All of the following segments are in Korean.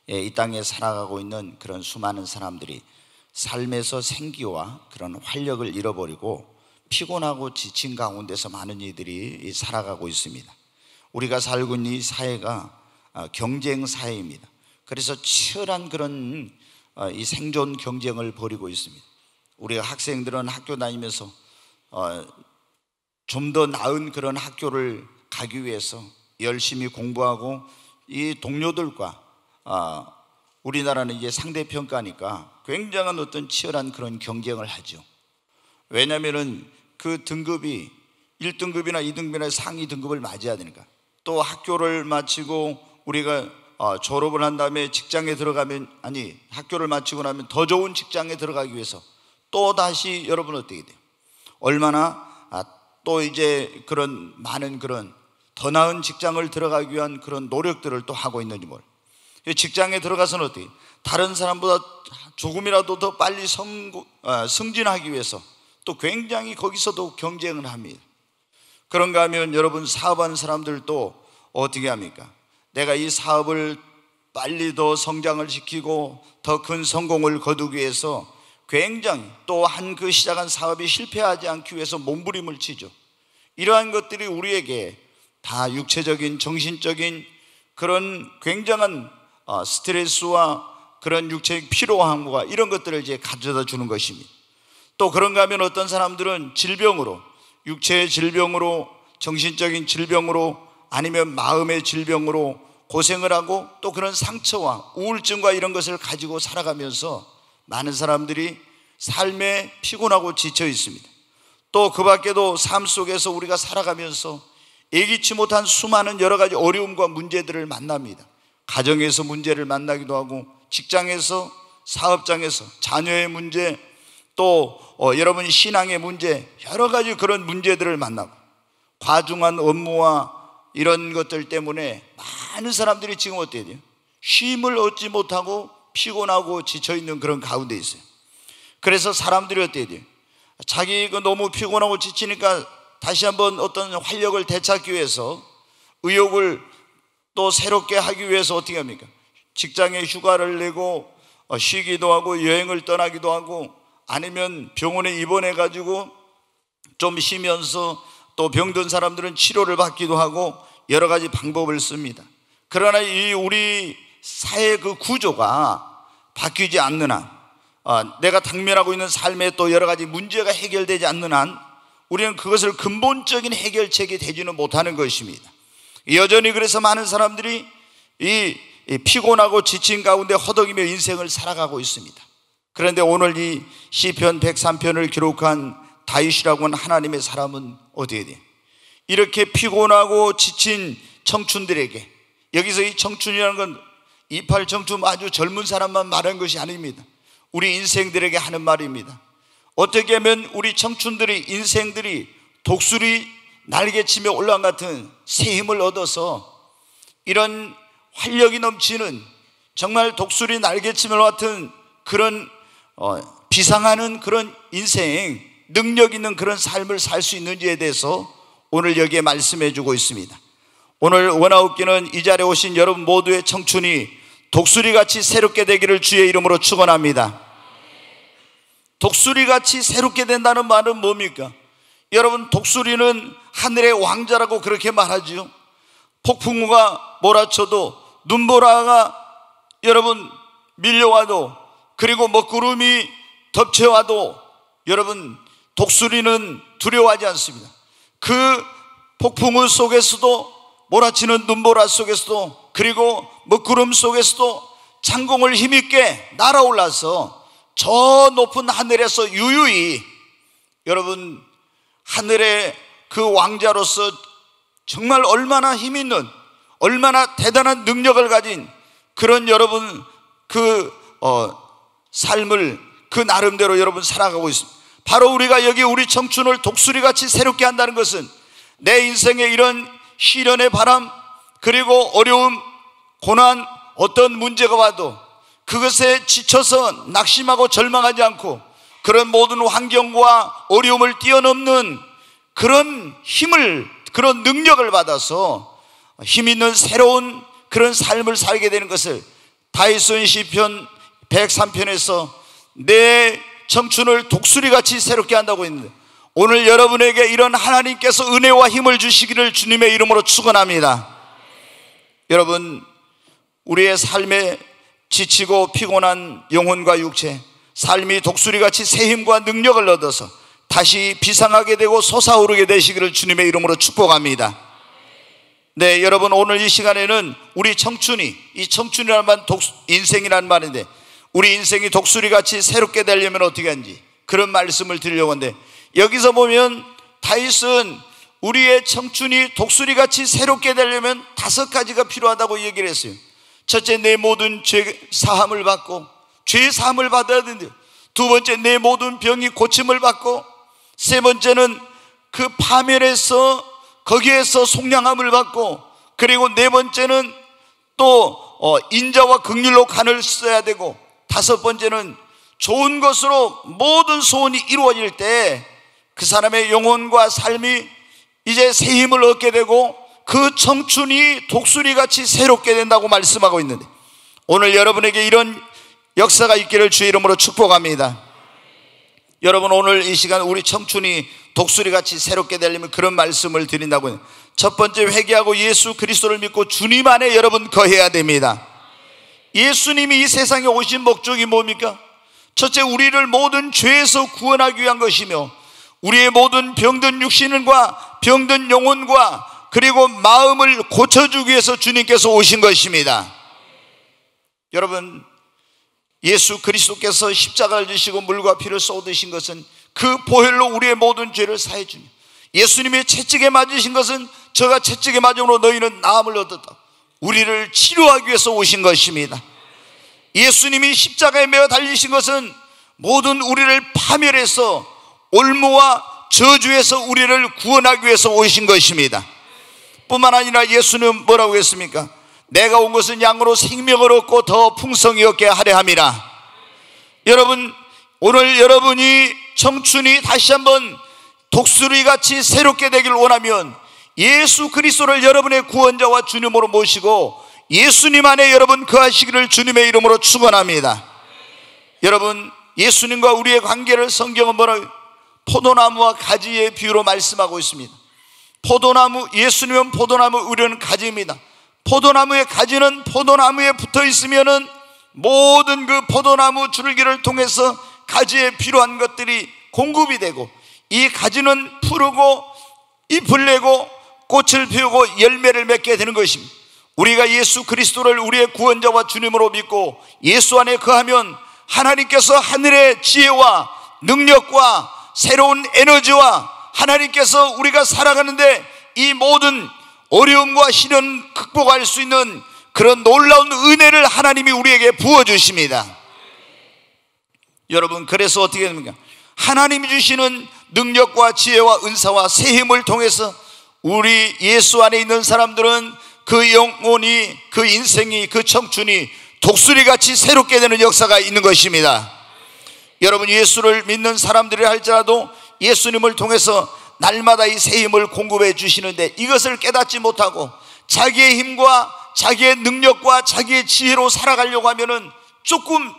이 땅에 살아가고 있는 그런 수많은 사람들이 삶에서 생기와 그런 활력을 잃어버리고 피곤하고 지친 가운데서 많은 이들이 살아가고 있습니다. 우리가 살고 있는 이 사회가 경쟁 사회입니다. 그래서 치열한 그런 이 생존 경쟁을 벌이고 있습니다. 우리가 학생들은 학교 다니면서 좀 더 나은 그런 학교를 가기 위해서 열심히 공부하고 이 동료들과 우리나라는 이제 상대평가니까 굉장한 어떤 치열한 그런 경쟁을 하죠. 왜냐하면은 그 등급이 1등급이나 2등급이나 상위 등급을 맞이해야 되니까. 또 학교를 마치고 우리가 졸업을 한 다음에 직장에 들어가면, 아니 학교를 마치고 나면 더 좋은 직장에 들어가기 위해서 또 다시 여러분 어떻게 돼요? 얼마나 또 이제 그런 많은 그런 더 나은 직장을 들어가기 위한 그런 노력들을 또 하고 있는지 몰라요. 직장에 들어가서는 어떻게 다른 사람보다 조금이라도 더 빨리 승진하기 위해서 또 굉장히 거기서도 경쟁을 합니다. 그런가 하면 여러분 사업하는 사람들도 어떻게 합니까? 내가 이 사업을 빨리 더 성장을 시키고 더 큰 성공을 거두기 위해서 굉장히 또 한 그 시작한 사업이 실패하지 않기 위해서 몸부림을 치죠. 이러한 것들이 우리에게 다 육체적인 정신적인 그런 굉장한 스트레스와 그런 육체적 피로함과 이런 것들을 이제 가져다 주는 것입니다. 또 그런가 하면 어떤 사람들은 질병으로, 육체의 질병으로, 정신적인 질병으로, 아니면 마음의 질병으로 고생을 하고 또 그런 상처와 우울증과 이런 것을 가지고 살아가면서 많은 사람들이 삶에 피곤하고 지쳐 있습니다. 또 그 밖에도 삶 속에서 우리가 살아가면서 예기치 못한 수많은 여러 가지 어려움과 문제들을 만납니다. 가정에서 문제를 만나기도 하고, 직장에서, 사업장에서 자녀의 문제, 또 여러분 신앙의 문제, 여러 가지 그런 문제들을 만나고, 과중한 업무와 이런 것들 때문에 많은 사람들이 지금 어때야 돼요? 쉼을 얻지 못하고 피곤하고 지쳐있는 그런 가운데 있어요. 그래서 사람들이 어때야 돼요? 자기가 너무 피곤하고 지치니까 다시 한번 어떤 활력을 되찾기 위해서, 의욕을 또 새롭게 하기 위해서 어떻게 합니까? 직장에 휴가를 내고 쉬기도 하고 여행을 떠나기도 하고, 아니면 병원에 입원해 가지고 좀 쉬면서 또 병든 사람들은 치료를 받기도 하고 여러 가지 방법을 씁니다. 그러나 이 우리 사회 그 구조가 바뀌지 않는 한, 내가 당면하고 있는 삶에 또 여러 가지 문제가 해결되지 않는 한 우리는 그것을 근본적인 해결책이 되지는 못하는 것입니다. 여전히 그래서 많은 사람들이 이 피곤하고 지친 가운데 허덕이며 인생을 살아가고 있습니다. 그런데 오늘 이 시편 103편을 기록한 다윗이라고 하는 하나님의 사람은 어디에 돼요? 이렇게 피곤하고 지친 청춘들에게, 여기서 이 청춘이라는 건 28 청춘 아주 젊은 사람만 말한 것이 아닙니다. 우리 인생들에게 하는 말입니다. 어떻게 하면 우리 청춘들이, 인생들이 독수리 날개치며 올라간 같은 새 힘을 얻어서 이런 활력이 넘치는, 정말 독수리 날개치며 같은 그런 비상하는 그런 인생, 능력 있는 그런 삶을 살 수 있는지에 대해서 오늘 여기에 말씀해 주고 있습니다. 오늘 원아웃기는 이 자리에 오신 여러분 모두의 청춘이 독수리같이 새롭게 되기를 주의 이름으로 축원합니다. 독수리같이 새롭게 된다는 말은 뭡니까? 여러분, 독수리는 하늘의 왕자라고 그렇게 말하지요. 폭풍우가 몰아쳐도, 눈보라가 여러분 밀려와도, 그리고 먹구름이 덮쳐와도 여러분 독수리는 두려워하지 않습니다. 그 폭풍우 속에서도, 몰아치는 눈보라 속에서도, 그리고 먹구름 속에서도 창공을 힘있게 날아올라서 저 높은 하늘에서 유유히 여러분 하늘의 그 왕자로서 정말 얼마나 힘있는, 얼마나 대단한 능력을 가진 그런 여러분 그 삶을 그 나름대로 여러분 살아가고 있습니다. 바로 우리가 여기 우리 청춘을 독수리같이 새롭게 한다는 것은 내 인생에 이런 시련의 바람, 그리고 어려움, 고난, 어떤 문제가 와도 그것에 지쳐서 낙심하고 절망하지 않고 그런 모든 환경과 어려움을 뛰어넘는 그런 힘을, 그런 능력을 받아서 힘있는 새로운 그런 삶을 살게 되는 것을 다윗은 시편 103편에서 내 청춘을 독수리같이 새롭게 한다고 했는데, 오늘 여러분에게 이런 하나님께서 은혜와 힘을 주시기를 주님의 이름으로 축원합니다. 여러분, 우리의 삶에 지치고 피곤한 영혼과 육체, 삶이 독수리같이 새 힘과 능력을 얻어서 다시 비상하게 되고 솟아오르게 되시기를 주님의 이름으로 축복합니다. 네, 여러분, 오늘 이 시간에는 우리 청춘이, 이 청춘이라는 말, 인생이라는 말인데, 우리 인생이 독수리같이 새롭게 되려면 어떻게 하는지 그런 말씀을 드리려고 하는데, 여기서 보면 다윗은 우리의 청춘이 독수리같이 새롭게 되려면 5가지가 필요하다고 얘기를 했어요. 첫째, 내 모든 죄 사함을 받고, 죄 사함을 받아야 된대요. 두 번째, 내 모든 병이 고침을 받고, 세 번째는 그 파멸에서 거기에서 속량함을 받고, 그리고 네 번째는 또 인자와 긍휼로 간을 써야 되고, 다섯 번째는 좋은 것으로 모든 소원이 이루어질 때 그 사람의 영혼과 삶이 이제 새 힘을 얻게 되고 그 청춘이 독수리같이 새롭게 된다고 말씀하고 있는데, 오늘 여러분에게 이런 역사가 있기를 주의 이름으로 축복합니다. 여러분, 오늘 이 시간 우리 청춘이 독수리같이 새롭게 되려면 그런 말씀을 드린다고 해요. 첫 번째, 회개하고 예수 그리스도를 믿고 주님 안에 여러분 거해야 됩니다. 예수님이 이 세상에 오신 목적이 뭡니까? 첫째, 우리를 모든 죄에서 구원하기 위한 것이며, 우리의 모든 병든 육신과 병든 영혼과 그리고 마음을 고쳐주기 위해서 주님께서 오신 것입니다. 여러분, 예수 그리스도께서 십자가를 지시고 물과 피를 쏟으신 것은 그 보혈로 우리의 모든 죄를 사해 주며, 예수님이 채찍에 맞으신 것은 저가 채찍에 맞음으로 너희는 나음을 얻었다, 우리를 치료하기 위해서 오신 것입니다. 예수님이 십자가에 매어 달리신 것은 모든 우리를 파멸해서 올무와 저주에서 우리를 구원하기 위해서 오신 것입니다. 뿐만 아니라 예수는 뭐라고 했습니까? 내가 온 것은 양으로 생명을 얻고 더 풍성히 얻게 하려 함이라. 여러분, 오늘 여러분이 청춘이 다시 한번 독수리같이 새롭게 되길 원하면 예수 그리스도를 여러분의 구원자와 주님으로 모시고 예수님 안에 여러분 거하시기를 주님의 이름으로 축원합니다. 여러분, 예수님과 우리의 관계를 성경은 뭐라고, 포도나무와 가지의 비유로 말씀하고 있습니다. 포도나무, 예수님은 포도나무, 우리는 가지입니다. 포도나무의 가지는 포도나무에 붙어 있으면은 모든 그 포도나무 줄기를 통해서 가지에 필요한 것들이 공급이 되고, 이 가지는 푸르고 잎을 내고 꽃을 피우고 열매를 맺게 되는 것입니다. 우리가 예수 그리스도를 우리의 구원자와 주님으로 믿고 예수 안에 거하면 하나님께서 하늘의 지혜와 능력과 새로운 에너지와 하나님께서 우리가 살아가는데 이 모든 어려움과 시련 극복할 수 있는 그런 놀라운 은혜를 하나님이 우리에게 부어주십니다. 여러분, 그래서 어떻게 됩니까? 하나님이 주시는 능력과 지혜와 은사와 새 힘을 통해서 우리 예수 안에 있는 사람들은 그 영혼이, 그 인생이, 그 청춘이 독수리같이 새롭게 되는 역사가 있는 것입니다. 여러분, 예수를 믿는 사람들이 할지라도 예수님을 통해서 날마다 이 새 힘을 공급해 주시는데, 이것을 깨닫지 못하고 자기의 힘과 자기의 능력과 자기의 지혜로 살아가려고 하면은 조금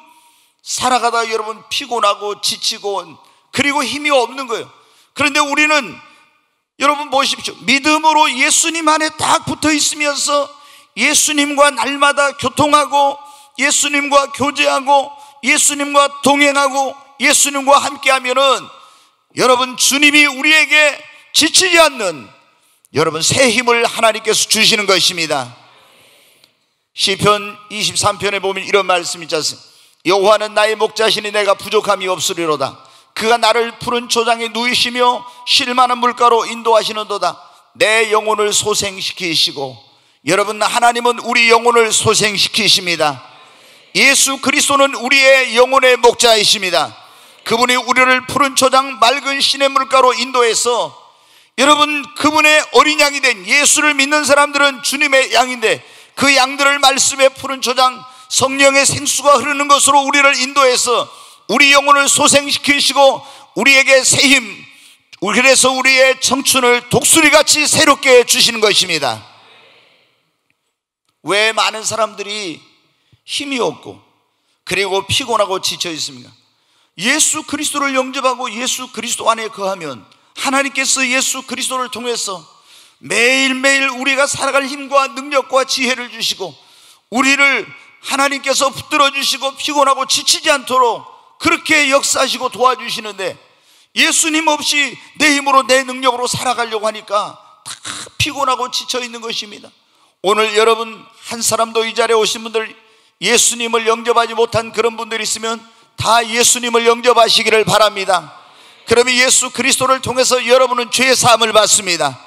살아가다 여러분 피곤하고 지치고 그리고 힘이 없는 거예요. 그런데 우리는 여러분 보십시오. 믿음으로 예수님 안에 딱 붙어 있으면서 예수님과 날마다 교통하고 예수님과 교제하고 예수님과 동행하고 예수님과 함께하면은 여러분, 주님이 우리에게 지치지 않는 여러분 새 힘을 하나님께서 주시는 것입니다. 시편 23편에 보면 이런 말씀이 있지 않습니까? 여호와는 나의 목자시니 내가 부족함이 없으리로다. 그가 나를 푸른 초장에 누이시며 쉴만한 물가로 인도하시는도다. 내 영혼을 소생시키시고, 여러분, 하나님은 우리 영혼을 소생시키십니다. 예수 그리스도는 우리의 영혼의 목자이십니다. 그분이 우리를 푸른 초장 맑은 시냇 물가로 인도해서, 여러분, 그분의 어린 양이 된 예수를 믿는 사람들은 주님의 양인데 그 양들을 말씀의 푸른 초장 성령의 생수가 흐르는 것으로 우리를 인도해서 우리 영혼을 소생시키시고 우리에게 새 힘, 그래서 우리의 청춘을 독수리같이 새롭게 주시는 것입니다. 왜 많은 사람들이 힘이 없고 그리고 피곤하고 지쳐 있습니까? 예수 그리스도를 영접하고 예수 그리스도 안에 거하면 하나님께서 예수 그리스도를 통해서 매일매일 우리가 살아갈 힘과 능력과 지혜를 주시고 우리를 하나님께서 붙들어 주시고 피곤하고 지치지 않도록 그렇게 역사하시고 도와주시는데, 예수님 없이 내 힘으로 내 능력으로 살아가려고 하니까 다 피곤하고 지쳐 있는 것입니다. 오늘 여러분 한 사람도 이 자리에 오신 분들 예수님을 영접하지 못한 그런 분들이 있으면 다 예수님을 영접하시기를 바랍니다. 그러면 예수 그리스도를 통해서 여러분은 죄 사함을 받습니다.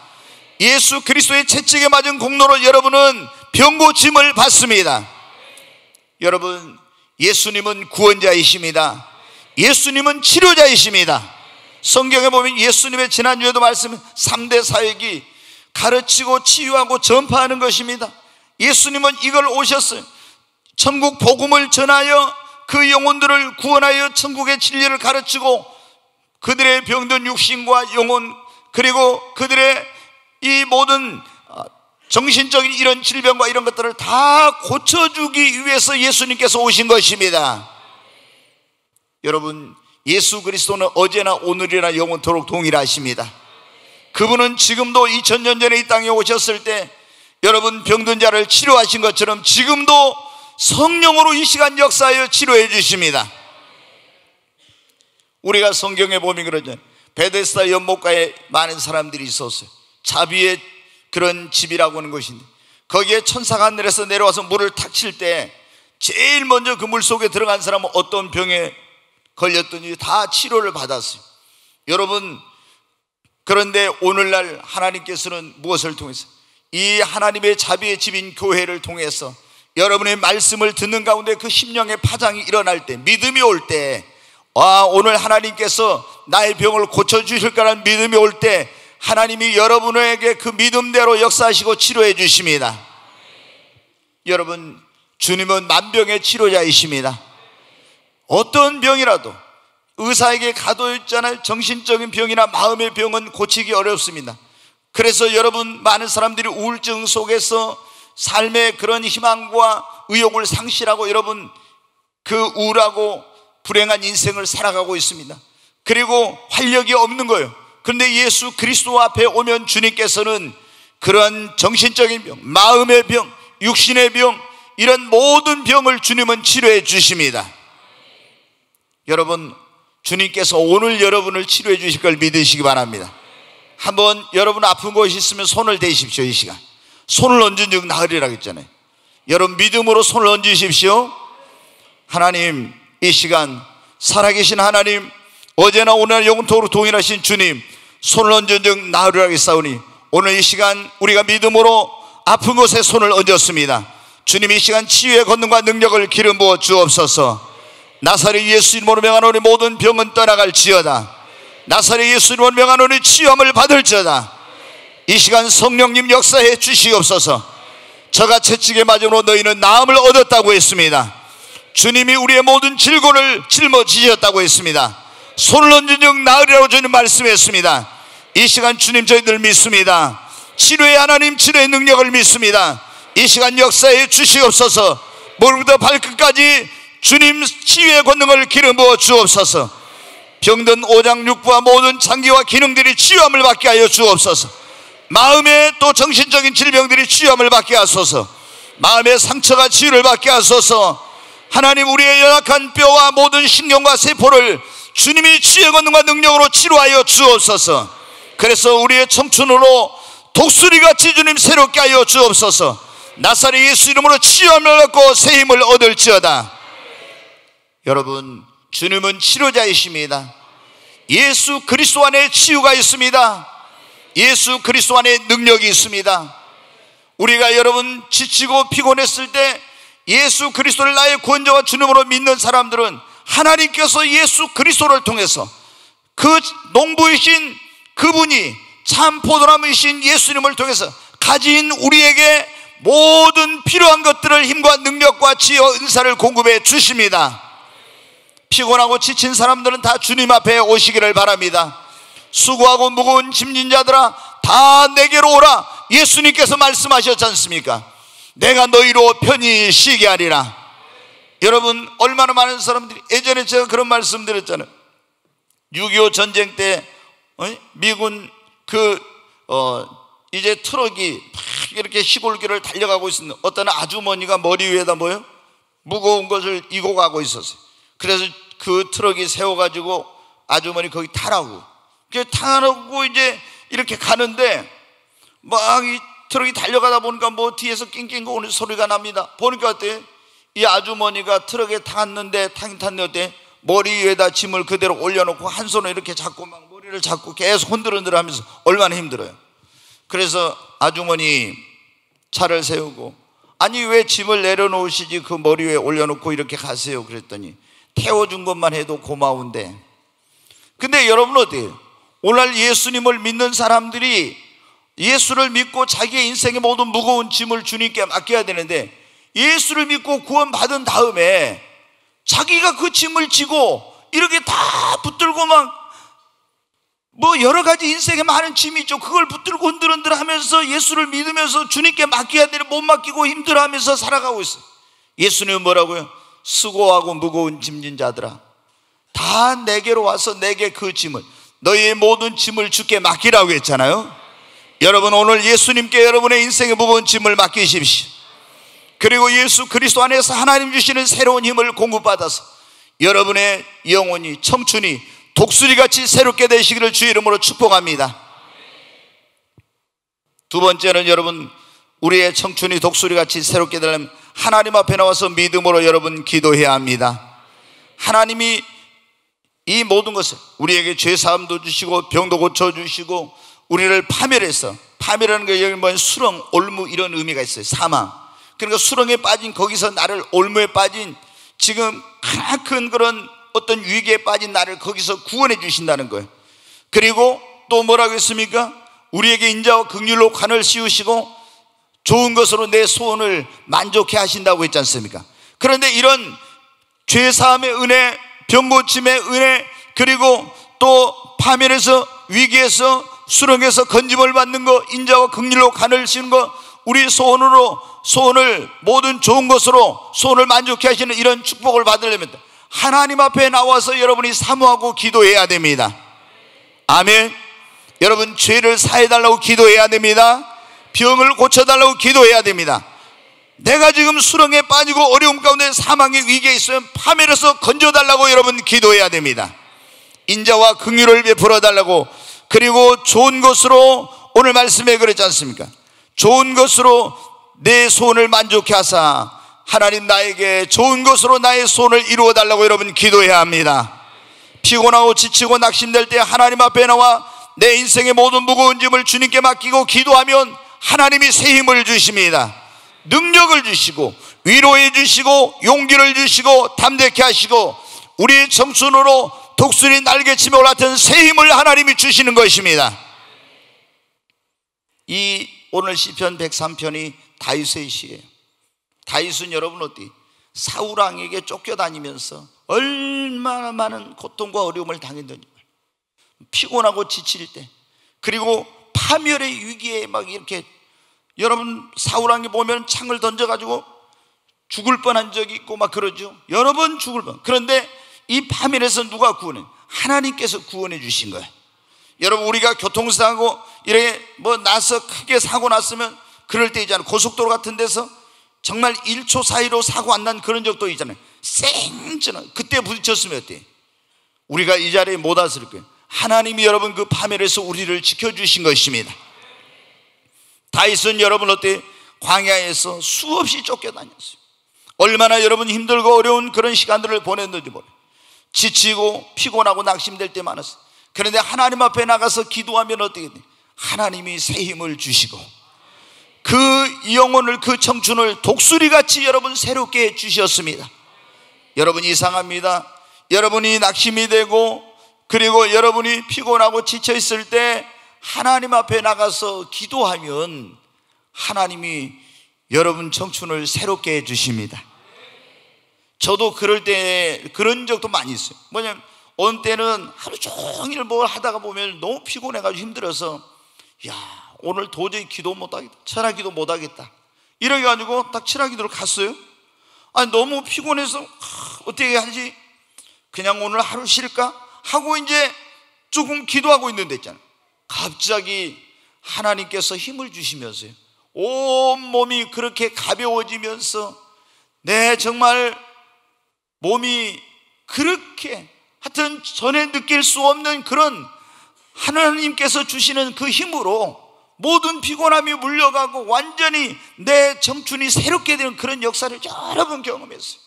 예수 그리스도의 채찍에 맞은 공로로 여러분은 병 고침을 받습니다. 여러분, 예수님은 구원자이십니다. 예수님은 치료자이십니다. 성경에 보면 예수님의 지난주에도 말씀 3대 사역이 가르치고 치유하고 전파하는 것입니다. 예수님은 이걸 오셨어요. 천국 복음을 전하여 그 영혼들을 구원하여 천국의 진리를 가르치고 그들의 병든 육신과 영혼, 그리고 그들의 이 모든 정신적인 이런 질병과 이런 것들을 다 고쳐주기 위해서 예수님께서 오신 것입니다. 여러분, 예수 그리스도는 어제나 오늘이나 영원토록 동일하십니다. 그분은 지금도 2000년 전에 이 땅에 오셨을 때 여러분 병든 자를 치료하신 것처럼 지금도 성령으로 이 시간 역사하여 치료해 주십니다. 우리가 성경에 보면 그러죠. 베데스다 연못가에 많은 사람들이 있었어요. 자비의 그런 집이라고 하는 것인데, 거기에 천사가 하늘에서 내려와서 물을 탁 칠 때 제일 먼저 그 물 속에 들어간 사람은 어떤 병에 걸렸더니 다 치료를 받았어요. 여러분, 그런데 오늘날 하나님께서는 무엇을 통해서, 이 하나님의 자비의 집인 교회를 통해서 여러분의 말씀을 듣는 가운데 그 심령의 파장이 일어날 때, 믿음이 올 때, 오늘 하나님께서 나의 병을 고쳐주실 거라는 믿음이 올 때 하나님이 여러분에게 그 믿음대로 역사하시고 치료해 주십니다. 여러분, 주님은 만병의 치료자이십니다. 어떤 병이라도 의사에게 가도 있잖아요. 정신적인 병이나 마음의 병은 고치기 어렵습니다. 그래서 여러분, 많은 사람들이 우울증 속에서 삶의 그런 희망과 의욕을 상실하고 여러분 그 우울하고 불행한 인생을 살아가고 있습니다. 그리고 활력이 없는 거예요. 그런데 예수 그리스도 앞에 오면 주님께서는 그런 정신적인 병, 마음의 병, 육신의 병, 이런 모든 병을 주님은 치료해 주십니다. 여러분, 주님께서 오늘 여러분을 치료해 주실 걸 믿으시기 바랍니다. 한번 여러분 아픈 곳이 있으면 손을 대십시오. 이 시간 손을 얹은 즉 나으리라고 했잖아요. 여러분 믿음으로 손을 얹으십시오. 하나님, 이 시간 살아계신 하나님, 어제나 오늘 영원토록 동일하신 주님, 손을 얹은 즉 나으리라고 했사오니 오늘 이 시간 우리가 믿음으로 아픈 곳에 손을 얹었습니다. 주님, 이 시간 치유의 권능과 능력을 기름 부어 주옵소서. 나사렛 예수 이름으로 명하노니 모든 병은 떠나갈지어다. 나사렛 예수 이름으로 명하노니 치유함을 받을지어다. 이 시간 성령님 역사해 주시옵소서. 저가 채찍에 맞음으로 너희는 나음을 얻었다고 했습니다. 주님이 우리의 모든 질고를 짊어지셨다고 했습니다. 손을 얹은 즉 나으리라고 주님 말씀했습니다. 이 시간 주님 저희들 믿습니다. 치료의 하나님, 치료의 능력을 믿습니다. 이 시간 역사해 주시옵소서. 머리부터 발끝까지 주님 치유의 권능을 기름 부어 주옵소서. 병든 오장육부와 모든 장기와 기능들이 치유함을 받게 하여 주옵소서. 마음의 또 정신적인 질병들이 치유함을 받게 하소서. 마음의 상처가 치유를 받게 하소서. 하나님, 우리의 연약한 뼈와 모든 신경과 세포를 주님이 치유의 권능과 능력으로 치료하여 주옵소서. 그래서 우리의 청춘으로 독수리같이 주님 새롭게 하여 주옵소서. 나사렛 예수 이름으로 치유함을 받고 새 힘을 얻을지어다. 여러분, 주님은 치료자이십니다. 예수 그리스도 안에 치유가 있습니다. 예수 그리스도 안에 능력이 있습니다. 우리가 여러분 지치고 피곤했을 때 예수 그리스도를 나의 구원자와 주님으로 믿는 사람들은 하나님께서 예수 그리스도를 통해서 그 농부이신 그분이 참 포도나무이신 예수님을 통해서 가진 우리에게 모든 필요한 것들을 힘과 능력과 지혜와 은사를 공급해 주십니다. 피곤하고 지친 사람들은 다 주님 앞에 오시기를 바랍니다. 수고하고 무거운 짐진 자들아 다 내게로 오라. 예수님께서 말씀하셨지 않습니까? 내가 너희로 편히 쉬게 하리라. 여러분, 얼마나 많은 사람들이, 예전에 제가 그런 말씀 드렸잖아요. 6.25 전쟁 때 미군 이제 트럭이 막 이렇게 시골길을 달려가고 있었는데 어떤 아주머니가 머리 위에다 무거운 것을 이고 가고 있었어요. 그래서 그 트럭이 세워가지고 아주머니 거기 타라고 이제 이렇게 가는데 막 이 트럭이 달려가다 보니까 뭐 뒤에서 낑낑 거리는 소리가 납니다. 보니까 어때? 이 아주머니가 트럭에 탔는데 어때? 머리 위에다 짐을 그대로 올려놓고 한 손으로 이렇게 잡고 막 머리를 잡고 계속 흔들흔들 하면서 얼마나 힘들어요. 그래서 아주머니 차를 세우고, 아니 왜 짐을 내려놓으시지 그 머리 위에 올려놓고 이렇게 가세요 그랬더니, 태워준 것만 해도 고마운데. 근데 여러분 어때요? 오늘 예수님을 믿는 사람들이 예수를 믿고 자기의 인생의 모든 무거운 짐을 주님께 맡겨야 되는데, 예수를 믿고 구원받은 다음에 자기가 그 짐을 지고 이렇게 다 붙들고 뭐 여러 가지 인생에 많은 짐이 있죠. 그걸 붙들고 흔들흔들 하면서 예수를 믿으면서 주님께 맡겨야 되는 못 맡기고 힘들어하면서 살아가고 있어요. 예수님은 뭐라고요? 수고하고 무거운 짐진 자들아, 다 내게로 와서 내게 그 짐을, 너희의 모든 짐을 주께 맡기라고 했잖아요. 여러분, 오늘 예수님께 여러분의 인생의 무거운 짐을 맡기십시오. 그리고 예수 그리스도 안에서 하나님 주시는 새로운 힘을 공급받아서 여러분의 영혼이, 청춘이 독수리같이 새롭게 되시기를 주의 이름으로 축복합니다. 두 번째는 여러분, 우리의 청춘이 독수리같이 새롭게 되려면 하나님 앞에 나와서 믿음으로 여러분 기도해야 합니다. 하나님이 이 모든 것을 우리에게 죄사함도 주시고 병도 고쳐주시고 우리를 파멸해서, 파멸하는 게 여기 뭐냐, 수렁, 올무 이런 의미가 있어요. 사망. 그러니까 수렁에 빠진, 거기서 나를, 올무에 빠진, 지금 크나큰 그런 어떤 위기에 빠진 나를 거기서 구원해 주신다는 거예요. 그리고 또 뭐라고 했습니까? 우리에게 인자와 긍휼로 관을 씌우시고 좋은 것으로 내 소원을 만족해 하신다고 했지 않습니까? 그런데 이런 죄사함의 은혜, 병고침의 은혜, 그리고 또 파멸에서, 위기에서, 수렁에서 건짐을 받는 거, 인자와 긍휼로 관을 씌우는 거, 우리 소원을 모든 좋은 것으로 소원을 만족해 하시는 이런 축복을 받으려면 하나님 앞에 나와서 여러분이 사모하고 기도해야 됩니다. 아멘. 여러분, 죄를 사해달라고 기도해야 됩니다. 병을 고쳐달라고 기도해야 됩니다. 내가 지금 수렁에 빠지고 어려움 가운데 사망의 위기에 있으면 파멸해서 건져달라고 여러분 기도해야 됩니다. 인자와 긍휼을 베풀어 달라고. 그리고 좋은 것으로, 오늘 말씀에 그랬지 않습니까? 좋은 것으로 내 소원을 만족해 하사 하나님 나에게 좋은 것으로 나의 소원을 이루어 달라고 여러분 기도해야 합니다. 피곤하고 지치고 낙심될 때 하나님 앞에 나와 내 인생의 모든 무거운 짐을 주님께 맡기고 기도하면 하나님이 새 힘을 주십니다. 능력을 주시고 위로해 주시고 용기를 주시고 담대케 하시고 우리의 청춘으로 독수리 날개치며 올라탄 새 힘을 하나님이 주시는 것입니다. 이 오늘 시편 103편이 다윗의 시예요. 다윗은 여러분 어디 사울 왕에게 쫓겨다니면서 얼마나 많은 고통과 어려움을 당했는지, 피곤하고 지칠 때, 그리고 파멸의 위기에 막 이렇게, 여러분 사울 왕이 보면 창을 던져가지고 죽을 뻔한 적이 있고 막 그러죠. 여러 번 죽을 뻔. 그런데 이 파멸에서 누가 구원해? 하나님께서 구원해 주신 거예요. 여러분, 우리가 교통사고 이렇게 뭐 나서 크게 사고 났으면 그럴 때 있잖아요. 고속도로 같은 데서 정말 1초 사이로 사고 안 난 그런 적도 있잖아요. 생전은 그때 부딪혔으면 어때? 우리가 이 자리에 못 왔을 거예요. 하나님이 여러분 그 파멸에서 우리를 지켜주신 것입니다. 다윗은 여러분 어때? 광야에서 수없이 쫓겨다녔어요. 얼마나 여러분 힘들고 어려운 그런 시간들을 보냈는지 몰라요. 지치고 피곤하고 낙심될 때 많았어요. 그런데 하나님 앞에 나가서 기도하면 어떻게 돼? 하나님이 새 힘을 주시고 그 영혼을, 그 청춘을 독수리같이 여러분 새롭게 해주셨습니다. 여러분 이상합니다. 여러분이 낙심이 되고 그리고 여러분이 피곤하고 지쳐있을 때 하나님 앞에 나가서 기도하면 하나님이 여러분 청춘을 새롭게 해주십니다. 저도 그럴 때 그런 적도 많이 있어요. 뭐냐면 어느 때는 하루 종일 뭘 하다가 보면 너무 피곤해가지고 힘들어서 오늘 도저히 기도 못하겠다, 철학기도 못하겠다 이래가지고 딱 철학기도를 갔어요. 너무 피곤해서 어떻게 하지? 그냥 오늘 하루 쉴까? 하고 이제 조금 기도하고 있는데 있잖아요, 갑자기 하나님께서 힘을 주시면서요, 온 몸이 그렇게 가벼워지면서 정말 몸이 그렇게 하여튼 전에 느낄 수 없는 그런 하나님께서 주시는 그 힘으로 모든 피곤함이 물려가고 완전히 내 청춘이 새롭게 되는 그런 역사를 여러 번 경험했어요.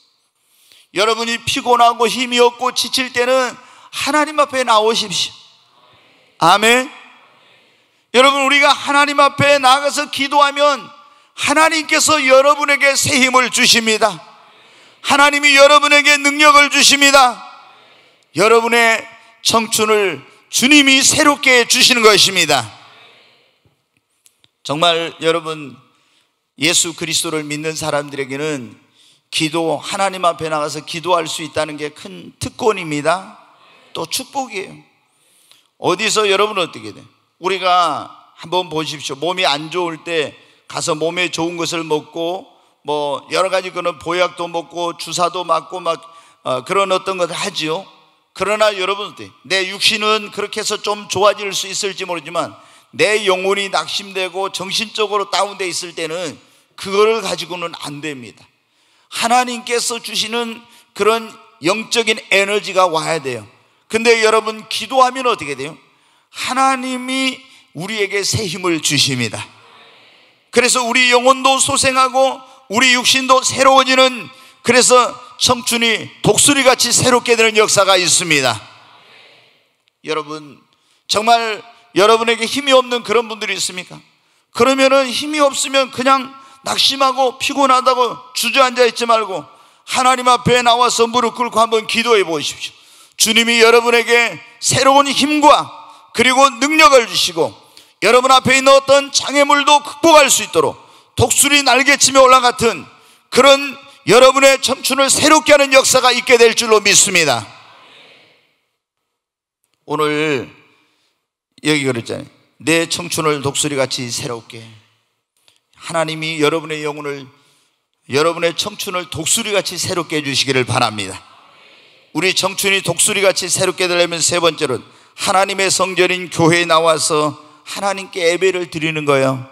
여러분이 피곤하고 힘이 없고 지칠 때는 하나님 앞에 나오십시오. 아멘. 여러분, 우리가 하나님 앞에 나가서 기도하면 하나님께서 여러분에게 새 힘을 주십니다. 하나님이 여러분에게 능력을 주십니다. 여러분의 청춘을 주님이 새롭게 해주시는 것입니다. 정말 여러분, 예수 그리스도를 믿는 사람들에게는 하나님 앞에 나가서 기도할 수 있다는 게 큰 특권입니다. 또 축복이에요. 어디서 여러분은 어떻게 돼? 우리가 한번 보십시오. 몸이 안 좋을 때 가서 몸에 좋은 것을 먹고 여러 가지 그런 보약도 먹고 주사도 맞고 그런 어떤 것을 하지요. 그러나 여러분, 내 육신은 그렇게 해서 좀 좋아질 수 있을지 모르지만 내 영혼이 낙심되고 정신적으로 다운되어 있을 때는 그거를 가지고는 안 됩니다. 하나님께서 주시는 그런 영적인 에너지가 와야 돼요. 근데 여러분, 기도하면 어떻게 돼요? 하나님이 우리에게 새 힘을 주십니다. 그래서 우리 영혼도 소생하고 우리 육신도 새로워지는, 그래서 청춘이 독수리같이 새롭게 되는 역사가 있습니다. 여러분, 정말 여러분에게 힘이 없는 그런 분들이 있습니까? 그러면은 힘이 없으면 그냥 낙심하고 피곤하다고 주저앉아 있지 말고 하나님 앞에 나와서 무릎 꿇고 한번 기도해 보십시오. 주님이 여러분에게 새로운 힘과 그리고 능력을 주시고 여러분 앞에 있는 어떤 장애물도 극복할 수 있도록 독수리 날개치며 올라같은 그런 여러분의 청춘을 새롭게 하는 역사가 있게 될 줄로 믿습니다. 오늘 여기 그랬잖아요. 내 청춘을 독수리같이 새롭게. 하나님이 여러분의 영혼을, 여러분의 청춘을 독수리같이 새롭게 해주시기를 바랍니다. 우리 청춘이 독수리같이 새롭게 되려면 세 번째로는 하나님의 성전인 교회에 나와서 하나님께 예배를 드리는 거예요.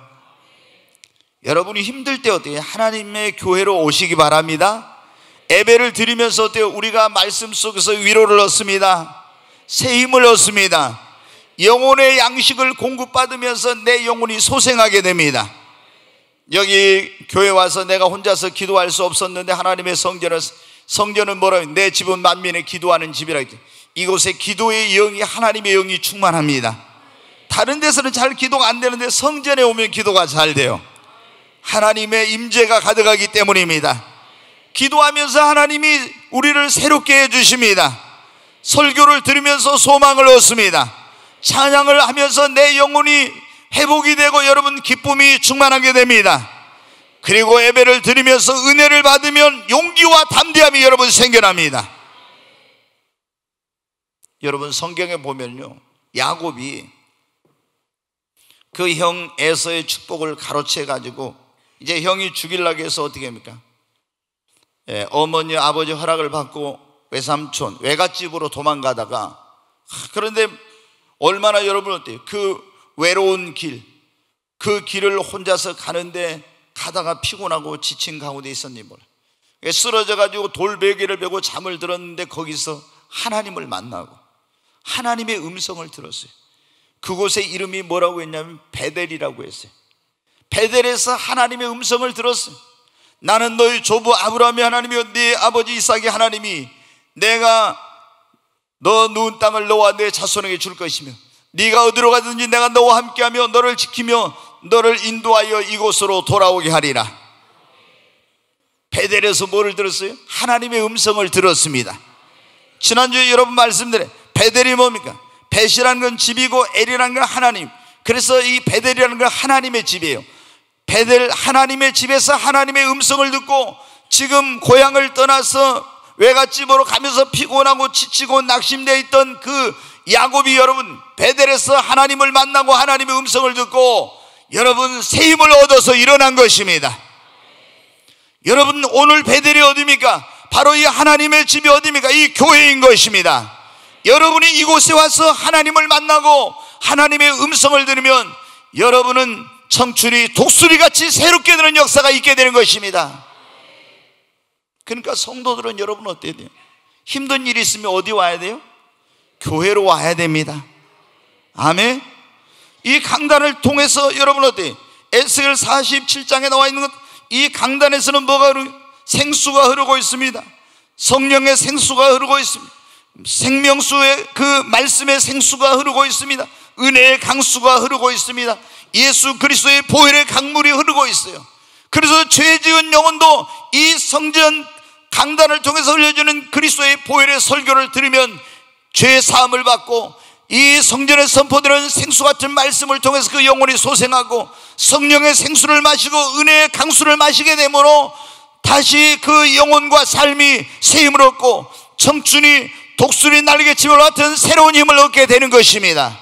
여러분이 힘들 때 어때요? 하나님의 교회로 오시기 바랍니다. 예배를 드리면서 어때요? 우리가 말씀 속에서 위로를 얻습니다. 새 힘을 얻습니다. 영혼의 양식을 공급받으면서 내 영혼이 소생하게 됩니다. 여기 교회 와서 내가 혼자서 기도할 수 없었는데 하나님의 성전은 뭐라고? 내 집은 만민의 기도하는 집이라 했지. 이곳에 기도의 영이, 하나님의 영이 충만합니다. 다른 데서는 잘 기도가 안 되는데 성전에 오면 기도가 잘 돼요. 하나님의 임재가 가득하기 때문입니다. 기도하면서 하나님이 우리를 새롭게 해주십니다. 설교를 들으면서 소망을 얻습니다. 찬양을 하면서 내 영혼이 회복이 되고 여러분 기쁨이 충만하게 됩니다. 그리고 예배를 드리면서 은혜를 받으면 용기와 담대함이 여러분 생겨납니다. 여러분, 성경에 보면요, 야곱이 그 형 에서의 축복을 가로채 가지고 이제 형이 죽이려고 해서 어떻게 합니까? 어머니 아버지 허락을 받고 외삼촌 외갓집으로 도망가다가, 그런데 얼마나 여러분 어때요? 그 외로운 길, 그 길을 혼자서 가는데 가다가 피곤하고 지친 가운데 있었니 몰라. 쓰러져 가지고 돌베개를 베고 잠을 들었는데 거기서 하나님을 만나고 하나님의 음성을 들었어요. 그곳의 이름이 뭐라고 했냐면 베델이라고 했어요. 베델에서 하나님의 음성을 들었어요. 나는 너희 조부 아브라함의 하나님이요 네 아버지 이삭의 하나님이 내가 너 누운 땅을 너와 내 자손에게 줄 것이며 네가 어디로 가든지 내가 너와 함께하며 너를 지키며 너를 인도하여 이곳으로 돌아오게 하리라. 베델에서 뭐를 들었어요? 하나님의 음성을 들었습니다. 지난주에 여러분 말씀드린 베델이 뭡니까? 벳이라는 건 집이고 엘이라는 건 하나님. 그래서 이 베델이라는 건 하나님의 집이에요. 베델, 하나님의 집에서 하나님의 음성을 듣고 지금 고향을 떠나서 외갓집으로 가면서 피곤하고 지치고 낙심되어 있던 그 야곱이 여러분 베델에서 하나님을 만나고 하나님의 음성을 듣고 여러분 새 힘을 얻어서 일어난 것입니다. 여러분, 오늘 베델이 어디입니까? 바로 이 하나님의 집이 어디입니까? 이 교회인 것입니다. 여러분이 이곳에 와서 하나님을 만나고 하나님의 음성을 들으면 여러분은 청춘이 독수리같이 새롭게 되는 역사가 있게 되는 것입니다. 그러니까 성도들은 여러분 어때야 돼요? 힘든 일이 있으면 어디 와야 돼요? 교회로 와야 됩니다. 아멘. 이 강단을 통해서 여러분 어때요? 에스겔 47장에 나와 있는 것, 이 강단에서는 뭐가 생수가 흐르고 있습니다. 성령의 생수가 흐르고 있습니다. 생명수의 그 말씀의 생수가 흐르고 있습니다. 은혜의 강수가 흐르고 있습니다. 예수 그리스도의 보혈의 강물이 흐르고 있어요. 그래서 죄 지은 영혼도 이 성전 강단을 통해서 흘려주는 그리스도의 보혈의 설교를 들으면 죄 사함을 받고, 이 성전에 선포되는 생수 같은 말씀을 통해서 그 영혼이 소생하고 성령의 생수를 마시고 은혜의 강수를 마시게 되므로 다시 그 영혼과 삶이 새 힘을 얻고 청춘이 독수리 날개침을 같은 새로운 힘을 얻게 되는 것입니다.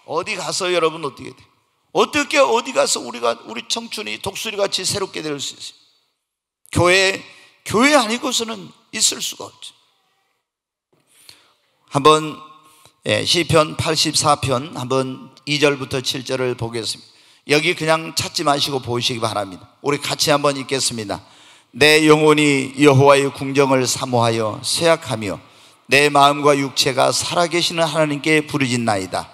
어디 가서 여러분 어떻게 돼? 어떻게 어디 가서 우리 청춘이 독수리같이 새롭게 될 수 있어요? 교회 아니고서는 있을 수가 없죠. 한번 시편 84편 한번 2절부터 7절을 보겠습니다. 여기 그냥 찾지 마시고 보시기 바랍니다. 우리 같이 한번 읽겠습니다. 내 영혼이 여호와의 궁정을 사모하여 쇠약하며 내 마음과 육체가 살아계시는 하나님께 부르짖나이다.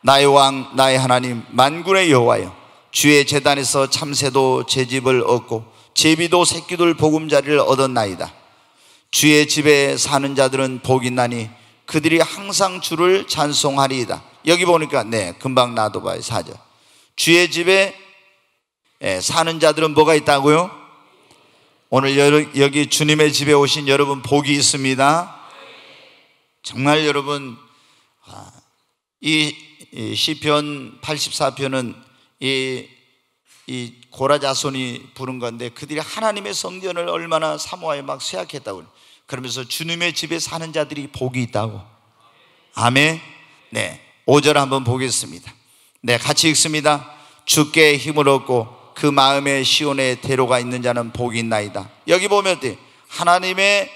나의 왕 나의 하나님 만군의 여호와여, 주의 제단에서 참새도 제 집을 얻고 제비도 새끼들 보금자리를 얻었나이다. 주의 집에 사는 자들은 복이 나니 그들이 항상 주를 찬송하리이다. 여기 보니까 금방 나도 봐요. 4절. 주의 집에 사는 자들은 뭐가 있다고요? 오늘 여기 주님의 집에 오신 여러분 복이 있습니다. 정말 여러분, 이 시편 84편은 이 고라 자손이 부른 건데, 그들이 하나님의 성전을 얼마나 사모하여 막 쇠약했다고, 그러면서 주님의 집에 사는 자들이 복이 있다고. 아멘. 5절 한번 보겠습니다. 같이 읽습니다. 주께 힘을 얻고 그 마음에 시온의 대로가 있는 자는 복이 있나이다. 여기 보면 하나님의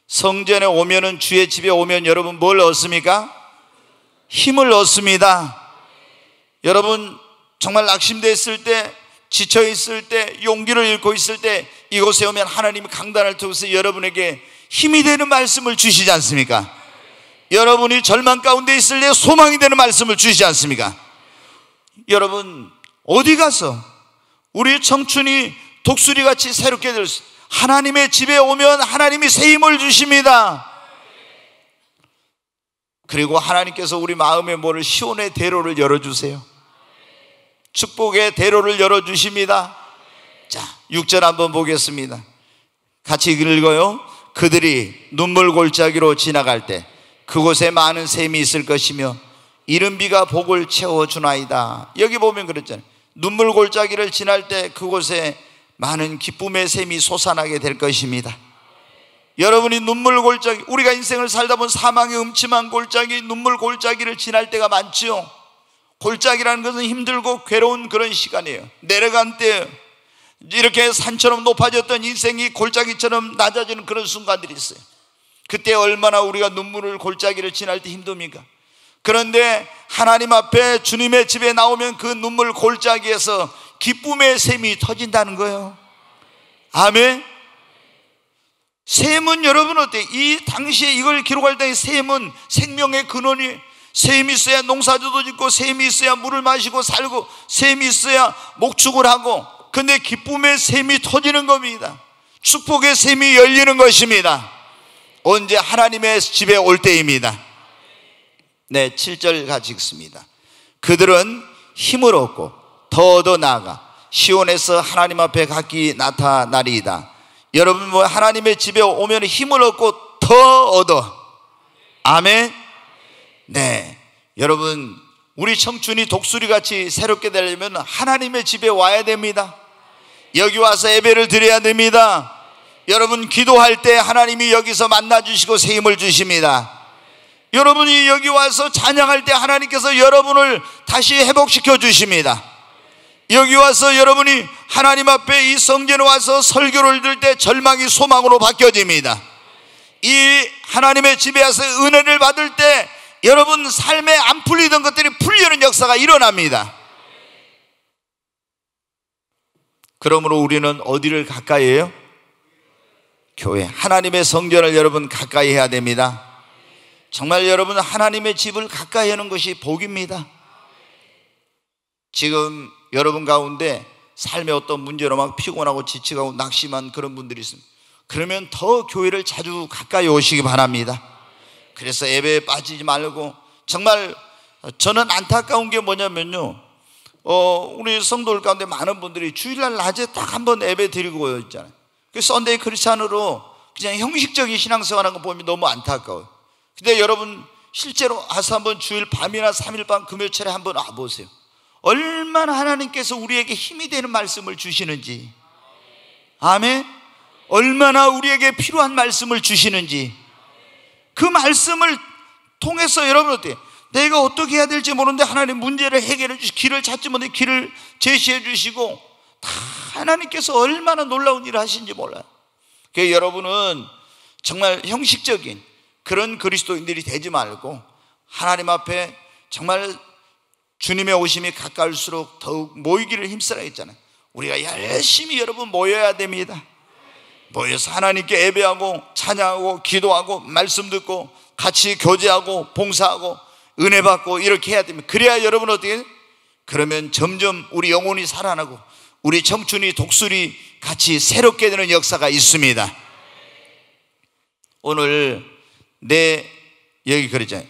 성전에 오면은, 주의 집에 오면 여러분 뭘 얻습니까? 힘을 얻습니다. 여러분 정말 낙심되어 있을 때, 지쳐 있을 때, 용기를 잃고 있을 때 이곳에 오면 하나님이 강단을 통해서 여러분에게 힘이 되는 말씀을 주시지 않습니까? 여러분이 절망 가운데 있을 때 소망이 되는 말씀을 주시지 않습니까? 여러분 어디 가서 우리 청춘이 독수리같이 새롭게 될 수, 하나님의 집에 오면 하나님이 새 힘을 주십니다. 그리고 하나님께서 우리 마음의 문을, 시온의 대로를 열어주세요. 축복의 대로를 열어주십니다. 자, 6절 한번 보겠습니다. 같이 읽어요. 그들이 눈물 골짜기로 지나갈 때 그곳에 많은 샘이 있을 것이며 이른 비가 복을 채워주나이다. 여기 보면 그랬잖아요. 눈물 골짜기를 지날 때 그곳에 많은 기쁨의 샘이 솟아나게 될 것입니다. 여러분이 눈물 골짜기, 우리가 인생을 살다 보면 사망의 음침한 골짜기, 눈물 골짜기를 지날 때가 많지요. 골짜기라는 것은 힘들고 괴로운 그런 시간이에요. 내려간 때 이렇게 산처럼 높아졌던 인생이 골짜기처럼 낮아지는 그런 순간들이 있어요. 그때 얼마나 우리가 눈물을, 골짜기를 지날 때 힘듭니까? 그런데 하나님 앞에 주님의 집에 나오면 그 눈물 골짜기에서 기쁨의 샘이 터진다는 거예요. 아멘. 샘은 여러분 어때요? 이 당시에 이걸 기록할 때 샘은 생명의 근원이, 샘이 있어야 농사도 짓고, 샘이 있어야 물을 마시고 살고, 샘이 있어야 목축을 하고. 근데 기쁨의 샘이 터지는 겁니다. 축복의 샘이 열리는 것입니다. 언제? 하나님의 집에 올 때입니다. 7절 같이 읽습니다. 그들은 힘을 얻고 더 나아가 시온에서 하나님 앞에 각기 나타나리이다. 여러분 하나님의 집에 오면 힘을 얻고 더 얻어. 아멘. 여러분 우리 청춘이 독수리같이 새롭게 되려면 하나님의 집에 와야 됩니다. 여기 와서 예배를 드려야 됩니다. 여러분 기도할 때 하나님이 여기서 만나주시고 새 힘을 주십니다. 여러분이 여기 와서 찬양할 때 하나님께서 여러분을 다시 회복시켜 주십니다. 여기 와서 여러분이 하나님 앞에 이 성전에 와서 설교를 들을 때 절망이 소망으로 바뀌어집니다. 이 하나님의 집에 와서 은혜를 받을 때 여러분 삶에 안 풀리던 것들이 풀리는 역사가 일어납니다. 그러므로 우리는 어디를 가까이 해요? 교회, 하나님의 성전을 여러분 가까이 해야 됩니다. 정말 여러분 하나님의 집을 가까이 하는 것이 복입니다. 지금 여러분 가운데 삶의 어떤 문제로 막 피곤하고 지치고 낙심한 그런 분들이 있습니다. 그러면 더 교회를 자주 가까이 오시기 바랍니다. 그래서 예배에 빠지지 말고, 정말 저는 안타까운 게 뭐냐면요, 우리 성도들 가운데 많은 분들이 주일날 낮에 딱 한번 예배 드리고 있잖아요. 그 썬데이 크리스찬으로 그냥 형식적인 신앙생활 하는 거 보면 너무 안타까워요. 근데 여러분 실제로 와서 한번 주일 밤이나 3일 밤 금요일에 한번 와보세요. 얼마나 하나님께서 우리에게 힘이 되는 말씀을 주시는지, 아멘. 얼마나 우리에게 필요한 말씀을 주시는지, 그 말씀을 통해서 여러분 어때요? 내가 어떻게 해야 될지 모르는데 하나님 문제를 해결해 주시고 길을 찾지 못해 길을 제시해 주시고, 다 하나님께서 얼마나 놀라운 일을 하시는지 몰라요. 그래서 여러분은 정말 형식적인 그런 그리스도인들이 되지 말고 하나님 앞에 정말 주님의 오심이 가까울수록 더욱 모이기를 힘쓰라 했잖아요. 우리가 열심히 여러분 모여야 됩니다. 모여서 하나님께 예배하고 찬양하고 기도하고 말씀 듣고 같이 교제하고 봉사하고 은혜 받고 이렇게 해야 됩니다. 그래야 여러분 어떻게, 그러면 점점 우리 영혼이 살아나고 우리 청춘이 독수리 같이 새롭게 되는 역사가 있습니다. 오늘 여기 그러잖아요.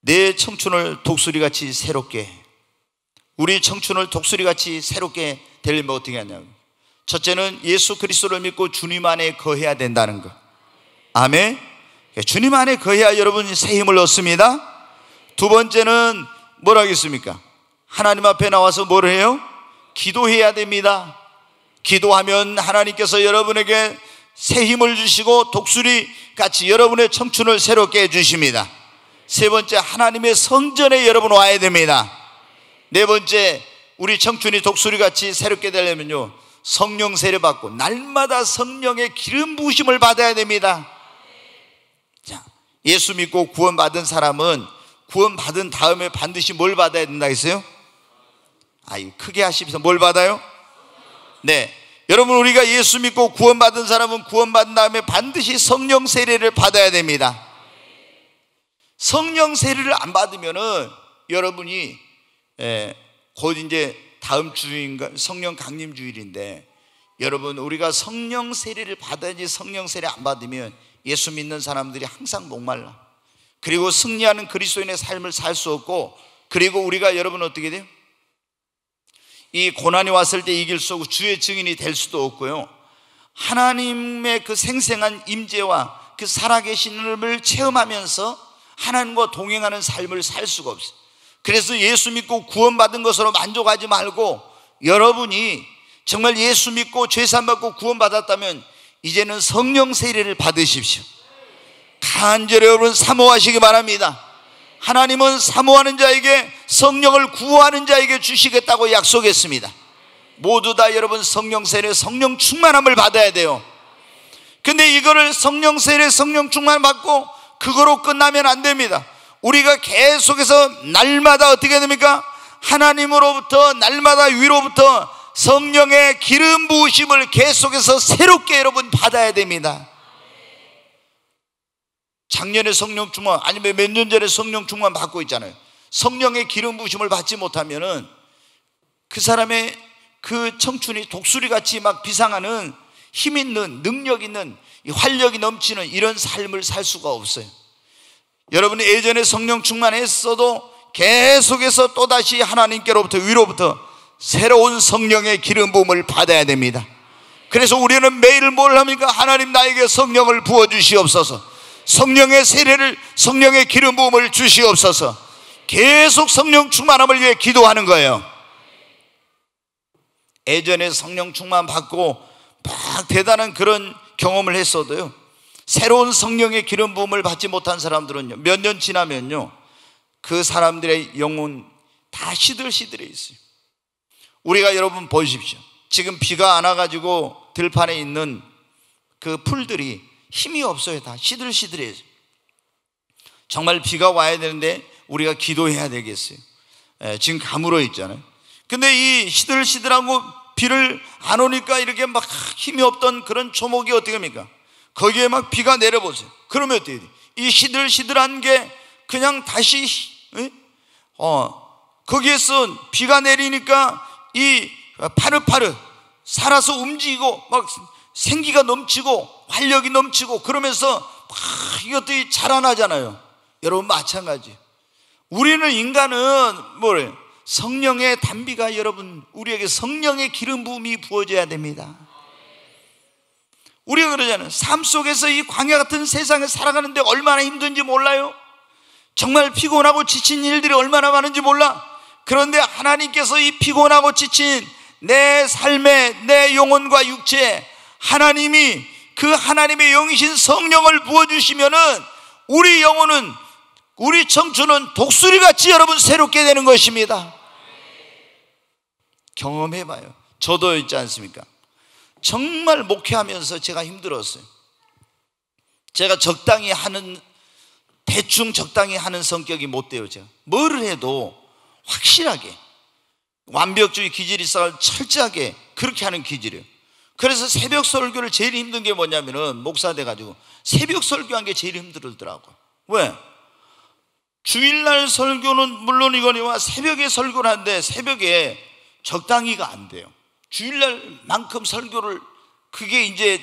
내 청춘을 독수리같이 새롭게, 우리 청춘을 독수리같이 새롭게 되려면 어떻게 하냐고. 첫째는 예수 그리스도를 믿고 주님 안에 거해야 된다는 것. 아멘. 주님 안에 거해야 여러분이 새 힘을 얻습니다. 두 번째는 뭐라 하겠습니까? 하나님 앞에 나와서 뭘 해요? 기도해야 됩니다. 기도하면 하나님께서 여러분에게 새 힘을 주시고 독수리같이 여러분의 청춘을 새롭게 해주십니다. 세 번째, 하나님의 성전에 여러분 와야 됩니다. 네 번째, 우리 청춘이 독수리같이 새롭게 되려면요, 성령 세례 받고 날마다 성령의 기름 부으심을 받아야 됩니다. 자, 예수 믿고 구원받은 사람은 구원받은 다음에 반드시 뭘 받아야 된다 했어요? 크게 하시면서 뭘 받아요? 네, 여러분 우리가 예수 믿고 구원받은 사람은 구원받은 다음에 반드시 성령 세례를 받아야 됩니다. 성령 세례를 안 받으면은 여러분이 곧 이제 다음 주인가 성령 강림 주일인데, 여러분 우리가 성령 세례를 받아야지 성령 세례 안 받으면 예수 믿는 사람들이 항상 목말라. 그리고 승리하는 그리스도인의 삶을 살 수 없고, 그리고 우리가 여러분 어떻게 돼요? 이 고난이 왔을 때 이길 수 없고 주의 증인이 될 수도 없고요, 하나님의 그 생생한 임재와 그 살아계심을 체험하면서 하나님과 동행하는 삶을 살 수가 없어요. 그래서 예수 믿고 구원받은 것으로 만족하지 말고, 여러분이 정말 예수 믿고 죄산 받고 구원받았다면 이제는 성령 세례를 받으십시오. 간절히 여러분 사모하시기 바랍니다. 하나님은 사모하는 자에게 성령을 구하는 자에게 주시겠다고 약속했습니다. 모두 다 여러분 성령 세례, 성령 충만함을 받아야 돼요. 근데 이거를 성령 세례, 성령 충만 받고 그거로 끝나면 안 됩니다. 우리가 계속해서 날마다 어떻게 됩니까? 하나님으로부터 날마다 위로부터 성령의 기름 부으심을 계속해서 새롭게 여러분 받아야 됩니다. 작년에 성령 충만, 아니면 몇 년 전에 성령 충만 받고 있잖아요. 성령의 기름 부으심을 받지 못하면은 그 사람의 그 청춘이 독수리같이 막 비상하는 힘 있는, 능력 있는, 활력이 넘치는 이런 삶을 살 수가 없어요. 여러분이 예전에 성령 충만했어도 계속해서 또다시 하나님께로부터 위로부터 새로운 성령의 기름 부음을 받아야 됩니다. 그래서 우리는 매일 뭘 합니까? 하나님 나에게 성령을 부어주시옵소서, 성령의 세례를, 성령의 기름 부음을 주시옵소서, 계속 성령 충만함을 위해 기도하는 거예요. 예전에 성령 충만 받고 막 대단한 그런 경험을 했어도요, 새로운 성령의 기름 부음을 받지 못한 사람들은요, 몇 년 지나면요 그 사람들의 영혼 다 시들시들해 있어요. 우리가 여러분 보십시오. 지금 비가 안 와가지고 들판에 있는 그 풀들이 힘이 없어요. 다 시들시들해요. 정말 비가 와야 되는데 우리가 기도해야 되겠어요. 지금 가물어 있잖아요. 근데 이 시들시들하고 비를 안 오니까 이렇게 막 힘이 없던 그런 초목이 어떻게 합니까? 거기에 막 비가 내려보세요. 그러면 어떻게 돼요? 이 시들시들한 게 그냥 다시 거기에서 비가 내리니까 이 파릇파릇 살아서 움직이고 막 생기가 넘치고 활력이 넘치고 그러면서 막 이것들이 자라나잖아요. 여러분 마찬가지. 우리는 인간은 뭐래요? 성령의 단비가 여러분 우리에게 성령의 기름 부음이 부어져야 됩니다. 우리가 그러잖아요. 삶 속에서 이 광야 같은 세상에 살아가는데 얼마나 힘든지 몰라요. 정말 피곤하고 지친 일들이 얼마나 많은지 몰라. 그런데 하나님께서 이 피곤하고 지친 내 삶에 내 영혼과 육체에 하나님이 그 하나님의 영이신 성령을 부어주시면은 우리 영혼은 우리 청춘은 독수리같이 여러분 새롭게 되는 것입니다. 경험해봐요. 저도 있지 않습니까? 정말 목회하면서 제가 힘들었어요. 제가 대충 적당히 하는 성격이 못 돼요. 제가 뭐를 해도 확실하게 완벽주의 기질이 있어 철저하게 그렇게 하는 기질이에요. 그래서 새벽 설교를 제일 힘든 게 뭐냐면은 목사 돼가지고 새벽 설교한 게 제일 힘들더라고요. 왜? 주일날 설교는 물론이거니와 새벽에 설교를 하는데 새벽에 적당히가 안 돼요. 주일날만큼 설교를 그게 이제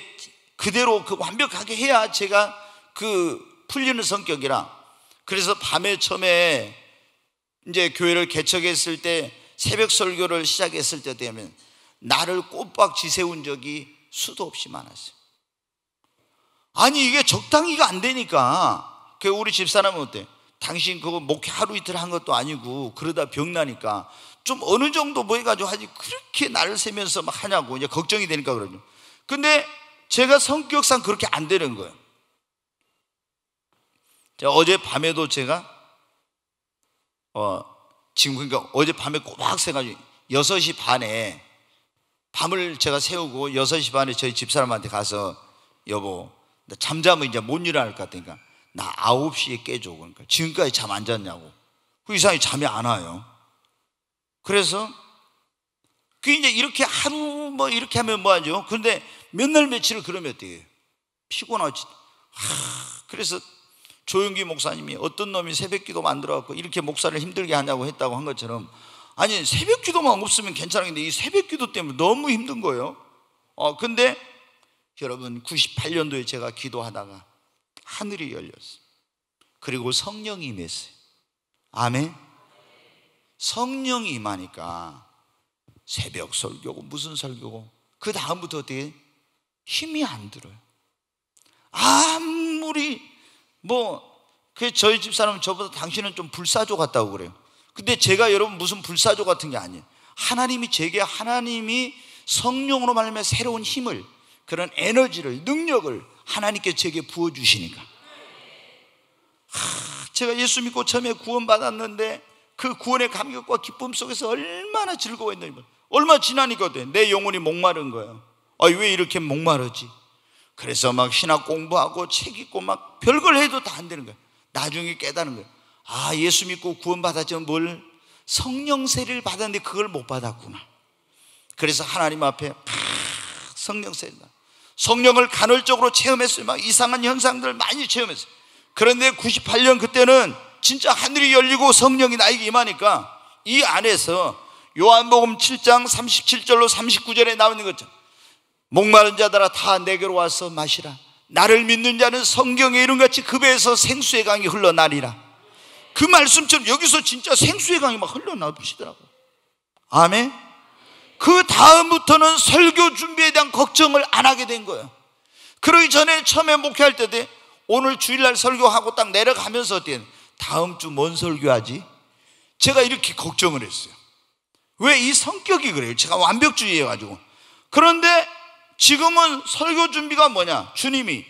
그대로 그 완벽하게 해야 제가 그 풀리는 성격이라. 그래서 밤에 처음에 이제 교회를 개척했을 때 새벽 설교를 시작했을 때 되면 나를 꼬박 지세운 적이 수도 없이 많았어요. 아니 이게 적당히가 안 되니까. 그 우리 집사람은 어때? 당신 그거 목회 하루 이틀 한 것도 아니고 그러다 병나니까 좀 어느 정도 뭐 해가지고 하지 그렇게 날을 새면서 막 하냐고 이제 걱정이 되니까 그러죠. 근데 제가 성격상 그렇게 안 되는 거예요. 제가 어제 밤에도 제가 지금 그러니까 어제 밤에 꼬박 새가지고 6시 반에 밤을 제가 세우고 6시 반에 저희 집사람한테 가서 여보 나 잠자면 이제 못 일어날 것 같으니까 나 9시에 깨줘. 그러니까 지금까지 잠 안 잤냐고. 그 이상이 잠이 안 와요. 그래서 그 이제 이렇게 하루 뭐 이렇게 하면 뭐하죠. 그런데 몇 날 며칠을 그러면 어떻게 해요? 피곤하지. 그래서 조용기 목사님이 어떤 놈이 새벽기도 만들어갖고 이렇게 목사를 힘들게 하냐고 했다고 한 것처럼 아니 새벽기도만 없으면 괜찮은데 이 새벽기도 때문에 너무 힘든 거예요. 근데 여러분 98년도에 제가 기도하다가 하늘이 열렸어요. 그리고 성령이 임했어요. 아멘. 성령이 임하니까 새벽 설교고 무슨 설교고 그 다음부터 어떻게 힘이 안 들어요. 아무리 그 저희 집사람은 저보다 당신은 좀 불사조 같다고 그래요. 근데 제가 여러분 무슨 불사조 같은 게 아니에요. 하나님이 성령으로 말하면 새로운 힘을 그런 에너지를 능력을 하나님께 제게 부어주시니까 제가 예수 믿고 처음에 구원받았는데 그 구원의 감격과 기쁨 속에서 얼마나 즐거워했는지 얼마 지나니까 내 영혼이 목마른 거예요. 왜 이렇게 목마르지? 그래서 막 신학 공부하고 책 읽고 막 별걸 해도 다 안 되는 거예요. 나중에 깨닫는 거예요. 예수 믿고 구원받았지만 성령 세례를 받았는데 그걸 못 받았구나. 그래서 하나님 앞에 성령 세례다. 성령을 간헐적으로 체험했어요. 막 이상한 현상들을 많이 체험했어요. 그런데 98년 그때는 진짜 하늘이 열리고 성령이 나에게 임하니까 이 안에서 요한복음 7장 37절로 39절에 나오는 것처럼 목마른 자들아 다 내게로 와서 마시라. 나를 믿는 자는 성경에 이름같이 그 배에서 생수의 강이 흘러나리라. 그 말씀처럼 여기서 진짜 생수의 강이 막 흘러나오시더라고요. 아멘. 그 다음부터는 설교 준비에 대한 걱정을 안 하게 된 거예요. 그러기 전에 처음에 목회할 때 오늘 주일날 설교하고 딱 내려가면서 다음 주 뭔 설교하지? 제가 이렇게 걱정을 했어요. 왜? 이 성격이 그래요. 제가 완벽주의여가지고. 그런데 지금은 설교 준비가 뭐냐? 주님이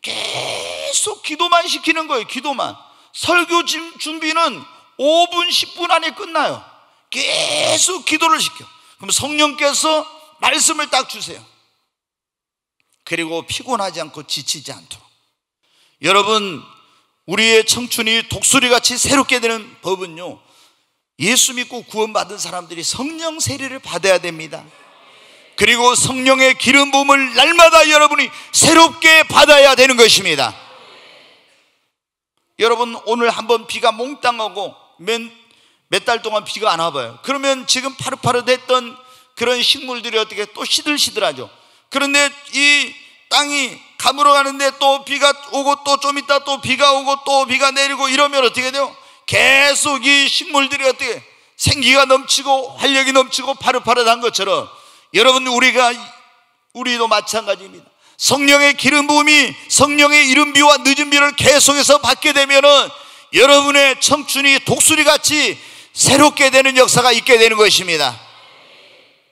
계속 기도만 시키는 거예요. 기도만. 설교 준비는 5분 10분 안에 끝나요. 계속 기도를 시켜. 그럼 성령께서 말씀을 딱 주세요. 그리고 피곤하지 않고 지치지 않도록. 여러분, 우리의 청춘이 독수리같이 새롭게 되는 법은요, 예수 믿고 구원받은 사람들이 성령 세례를 받아야 됩니다. 그리고 성령의 기름 부음을 날마다 여러분이 새롭게 받아야 되는 것입니다. 여러분, 오늘 한번 비가 몽땅 오고 몇 달 동안 비가 안 와봐요. 그러면 지금 파릇파릇했던 그런 식물들이 어떻게 또 시들시들하죠. 그런데 이 땅이 가물어 가는데 또 비가 오고 또 좀 있다 또 비가 오고 또 비가 내리고 이러면 어떻게 돼요? 계속 이 식물들이 어떻게 생기가 넘치고 활력이 넘치고 파릇파릇한 것처럼 여러분, 우리도 마찬가지입니다. 성령의 기름 부음이 성령의 이른 비와 늦은 비를 계속해서 받게 되면은 여러분의 청춘이 독수리같이 새롭게 되는 역사가 있게 되는 것입니다.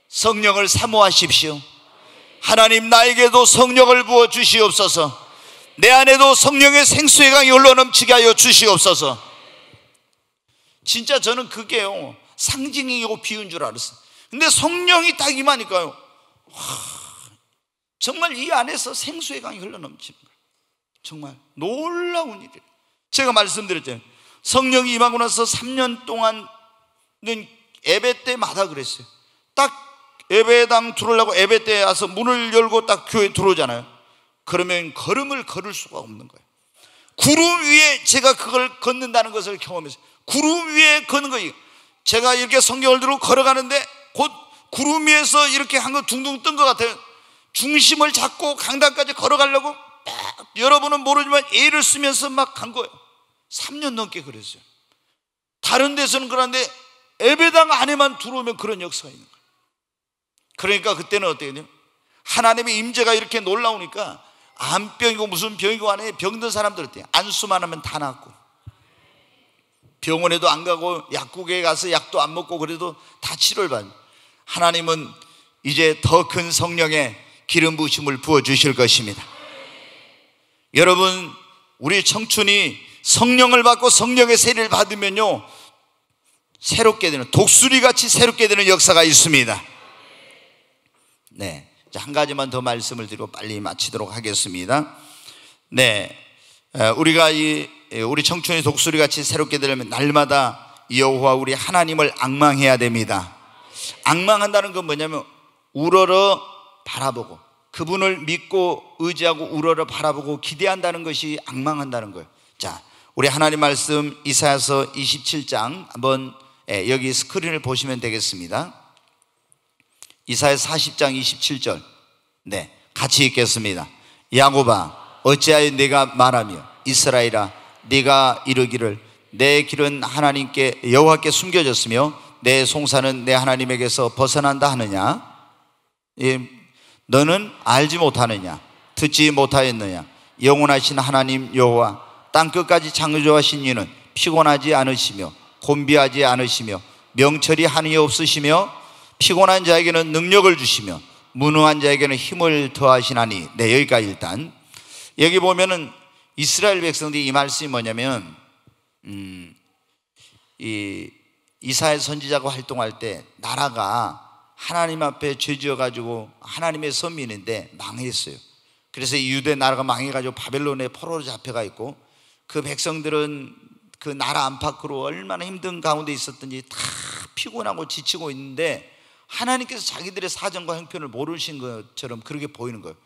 성령을 사모하십시오. 하나님, 나에게도 성령을 부어 주시옵소서. 내 안에도 성령의 생수의 강이 흘러 넘치게 하여 주시옵소서. 진짜 저는 그게요, 상징이고 비유인 줄 알았어요. 근데 성령이 딱 임하니까요, 정말 이 안에서 생수의 강이 흘러 넘치는 거예요. 정말 놀라운 일이에요. 제가 말씀드렸잖아요. 성령이 임하고 나서 3년 동안은 예배 때마다 그랬어요. 딱 예배당 들어오려고 예배 때 와서 문을 열고 딱 교회 들어오잖아요. 그러면 걸음을 걸을 수가 없는 거예요. 구름 위에 제가 그걸 걷는다는 것을 경험했어요. 구름 위에 걷는 거예요. 제가 이렇게 성경을 들고 걸어가는데 곧 구름 위에서 이렇게 한 거 둥둥 뜬 것 같아요. 중심을 잡고 강당까지 걸어가려고 막, 여러분은 모르지만 애를 쓰면서 막 간 거예요. 3년 넘게 그랬어요. 다른 데서는 그런데 예배당 안에만 들어오면 그런 역사가 있는 거예요. 그러니까 그때는 어떻게 돼요? 하나님의 임재가 이렇게 놀라우니까 암병이고 무슨 병이고 안에 병든 사람들 어때요? 안수만 하면 다 낫고, 병원에도 안 가고 약국에 가서 약도 안 먹고 그래도 다 치료를 받아요. 하나님은 이제 더 큰 성령의 기름 부으심을 부어주실 것입니다. 여러분, 우리 청춘이 성령을 받고 성령의 세례를 받으면요, 새롭게 되는, 독수리같이 새롭게 되는 역사가 있습니다. 네, 한 가지만 더 말씀을 드리고 빨리 마치도록 하겠습니다. 네, 우리가 우리 청춘이 독수리같이 새롭게 되려면 날마다 여호와 우리 하나님을 앙망해야 됩니다. 앙망한다는 건 뭐냐면 우러러 바라보고, 그분을 믿고 의지하고 우러러 바라보고 기대한다는 것이 앙망한다는 거예요. 자, 우리 하나님 말씀 이사야서 27장 한번 여기 스크린을 보시면 되겠습니다. 이사야 40장 27절, 네, 같이 읽겠습니다. 야곱아, 어찌하여 네가 말하며 이스라엘아, 네가 이르기를 내 길은 하나님께 여호와께 숨겨졌으며 내 송사는 내 하나님에게서 벗어난다 하느냐? 너는 알지 못하느냐? 듣지 못하였느냐? 영원하신 하나님 여호와 땅끝까지 창조하신 이는 피곤하지 않으시며 곤비하지 않으시며 명철이 한이 없으시며 피곤한 자에게는 능력을 주시며 무능한 자에게는 힘을 더하시나니. 네, 여기까지. 일단 여기 보면은 이스라엘 백성들이 이 말씀이 뭐냐면 이사야 선지자가 활동할 때 나라가 하나님 앞에 죄지어 가지고 하나님의 선민인데 망했어요. 그래서 이 유대 나라가 망해가지고 바벨론에 포로로 잡혀가 있고, 그 백성들은 그 나라 안팎으로 얼마나 힘든 가운데 있었던지 다 피곤하고 지치고 있는데 하나님께서 자기들의 사정과 형편을 모르신 것처럼 그렇게 보이는 거예요.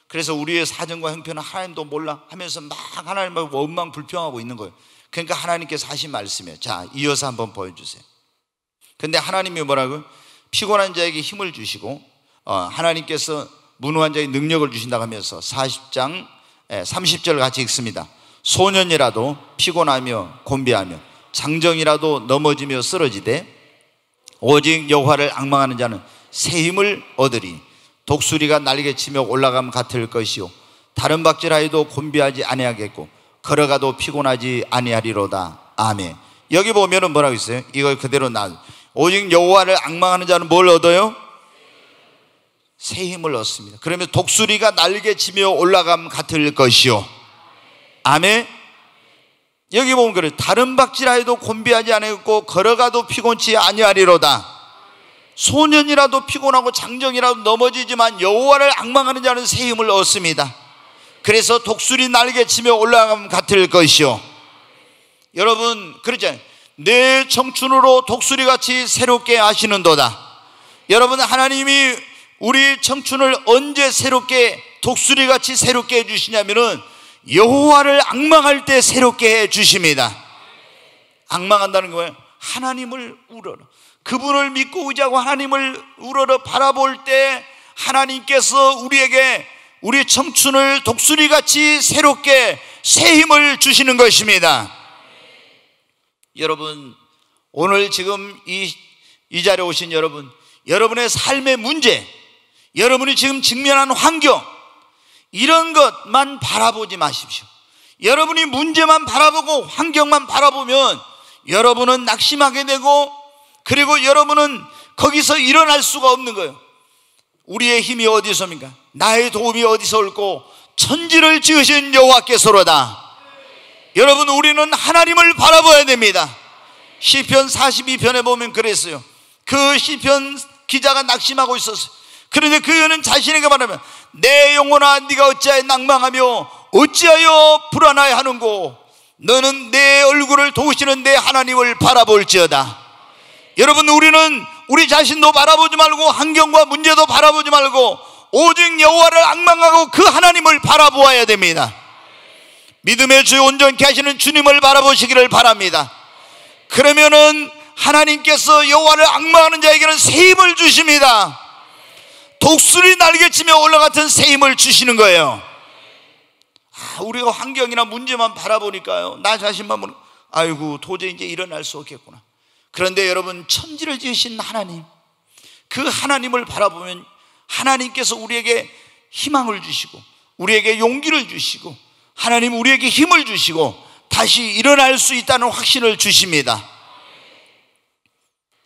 그래서 우리의 사정과 형편은 하나님도 몰라 하면서 막 하나님을 원망 불평하고 있는 거예요. 그러니까 하나님께서 하신 말씀이에요. 자, 이어서 한번 보여주세요. 근데 하나님이 뭐라고요? 피곤한 자에게 힘을 주시고 하나님께서 무능한 자에게 능력을 주신다고 하면서 40장 30절 같이 읽습니다. 소년이라도 피곤하며 곤비하며 장정이라도 넘어지며 쓰러지되 오직 여호와를 앙망하는 자는 새 힘을 얻으리. 독수리가 날개치며 올라감 같을 것이요 다른 박질하여도 곤비하지 아니하겠고 걸어가도 피곤하지 아니하리로다. 아멘. 여기 보면은 뭐라고 있어요? 이걸 그대로 오직 여호와를 앙망하는 자는 뭘 얻어요? 새 힘을 얻습니다. 그러면 독수리가 날개치며 올라감 같을 것이요. 아멘. 여기 보면 그래요. 다른 박질하여도 곤비하지 아니하겠고 걸어가도 피곤치 아니하리로다. 소년이라도 피곤하고 장정이라도 넘어지지만 여호와를 앙망하는 자는 새 힘을 얻습니다. 그래서 독수리 날개치며 올라감 같을 것이요. 여러분 그러잖아요. 내 청춘으로 독수리같이 새롭게 하시는도다. 여러분 하나님이 우리 청춘을 언제 새롭게 독수리같이 새롭게 해주시냐면은 여호와를 앙망할 때 새롭게 해주십니다. 앙망한다는 거예요. 하나님을 우러러, 그분을 믿고 의지하고 하나님을 우러러 바라볼 때 하나님께서 우리에게 우리 청춘을 독수리같이 새롭게 새 힘을 주시는 것입니다. 여러분 오늘 지금 이 자리에 오신 여러분, 여러분의 삶의 문제, 여러분이 지금 직면한 환경, 이런 것만 바라보지 마십시오. 여러분이 문제만 바라보고 환경만 바라보면 여러분은 낙심하게 되고, 그리고 여러분은 거기서 일어날 수가 없는 거예요. 우리의 힘이 어디서입니까? 나의 도움이 어디서 올고 천지를 지으신 여호와께서로다. 여러분 우리는 하나님을 바라봐야 됩니다. 시편 42편에 보면 그랬어요. 그 시편 기자가 낙심하고 있었어요. 그런데 그는 자신에게 말하면 내 영혼아 네가 어찌하여 낭망하며 어찌하여 불안하여 하는고 너는 내 얼굴을 도우시는 내 하나님을 바라볼지어다. 여러분 우리는 우리 자신도 바라보지 말고 환경과 문제도 바라보지 말고 오직 여호와를 앙망하고 그 하나님을 바라보아야 됩니다. 믿음의 주 온전케 하시는 주님을 바라보시기를 바랍니다. 그러면은 하나님께서 여호와를 앙망하는 자에게는 새 힘을 주십니다. 독수리 날개치며 올라갔던 새 힘을 주시는 거예요. 우리가 환경이나 문제만 바라보니까요, 나 자신만 보는, 아이고 도저히 이제 일어날 수 없겠구나. 그런데 여러분 천지를 지으신 하나님, 그 하나님을 바라보면 하나님께서 우리에게 희망을 주시고 우리에게 용기를 주시고 하나님 우리에게 힘을 주시고 다시 일어날 수 있다는 확신을 주십니다.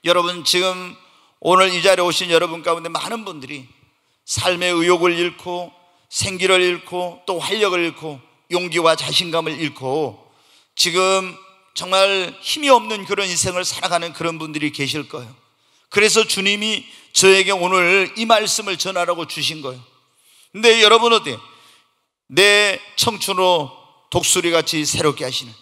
여러분 지금 오늘 이 자리에 오신 여러분 가운데 많은 분들이 삶의 의욕을 잃고 생기를 잃고 또 활력을 잃고 용기와 자신감을 잃고 지금 정말 힘이 없는 그런 인생을 살아가는 그런 분들이 계실 거예요. 그래서 주님이 저에게 오늘 이 말씀을 전하라고 주신 거예요. 근데 여러분 어때요? 내 청춘으로 독수리같이 새롭게 하시는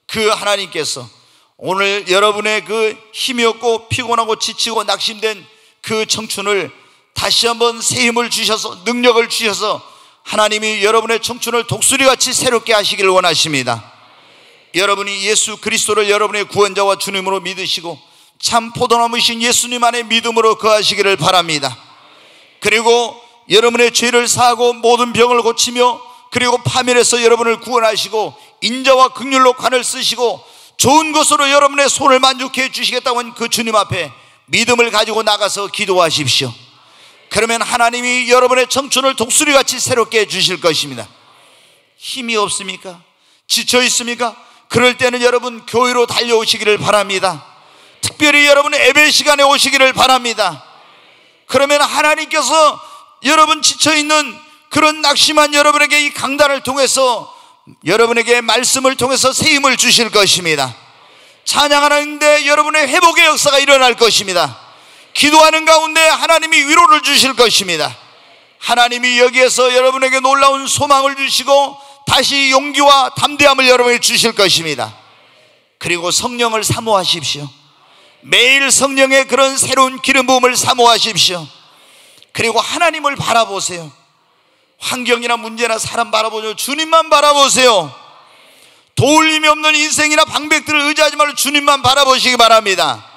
그 하나님께서 오늘 여러분의 그 힘이 없고 피곤하고 지치고 낙심된 그 청춘을 다시 한번 새 힘을 주셔서 능력을 주셔서 하나님이 여러분의 청춘을 독수리같이 새롭게 하시기를 원하십니다. 여러분이 예수 그리스도를 여러분의 구원자와 주님으로 믿으시고 참 포도나무이신 예수님 안에 믿음으로 거하시기를 바랍니다. 그리고 여러분의 죄를 사하고 모든 병을 고치며 그리고 파멸에서 여러분을 구원하시고 인자와 긍휼로 관을 쓰시고 좋은 것으로 여러분의 손을 만족해 주시겠다고 한 그 주님 앞에 믿음을 가지고 나가서 기도하십시오. 그러면 하나님이 여러분의 청춘을 독수리같이 새롭게 해주실 것입니다. 힘이 없습니까? 지쳐 있습니까? 그럴 때는 여러분 교회로 달려오시기를 바랍니다. 특별히 여러분 예배 시간에 오시기를 바랍니다. 그러면 하나님께서 여러분 지쳐있는 그런 낙심한 여러분에게 이 강단을 통해서 여러분에게 말씀을 통해서 새 힘을 주실 것입니다. 찬양하는데 여러분의 회복의 역사가 일어날 것입니다. 기도하는 가운데 하나님이 위로를 주실 것입니다. 하나님이 여기에서 여러분에게 놀라운 소망을 주시고 다시 용기와 담대함을 여러분에게 주실 것입니다. 그리고 성령을 사모하십시오. 매일 성령의 그런 새로운 기름 부음을 사모하십시오. 그리고 하나님을 바라보세요. 환경이나 문제나 사람 바라보죠. 주님만 바라보세요. 도울림이 없는 인생이나 방백들을 의지하지 말고 주님만 바라보시기 바랍니다.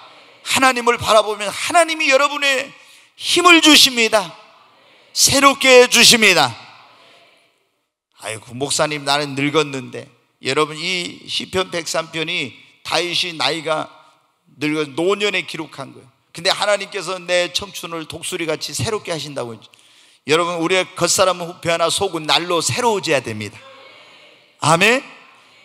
하나님을 바라보면 하나님이 여러분의 힘을 주십니다. 새롭게 해주십니다. 아이고 목사님 나는 늙었는데, 여러분 이 시편 103편이 다윗이 나이가 늙어 노년에 기록한 거예요. 근데 하나님께서 내 청춘을 독수리같이 새롭게 하신다고 했죠. 여러분 우리의 겉사람은 후패하나 속은 날로 새로워져야 됩니다. 아멘.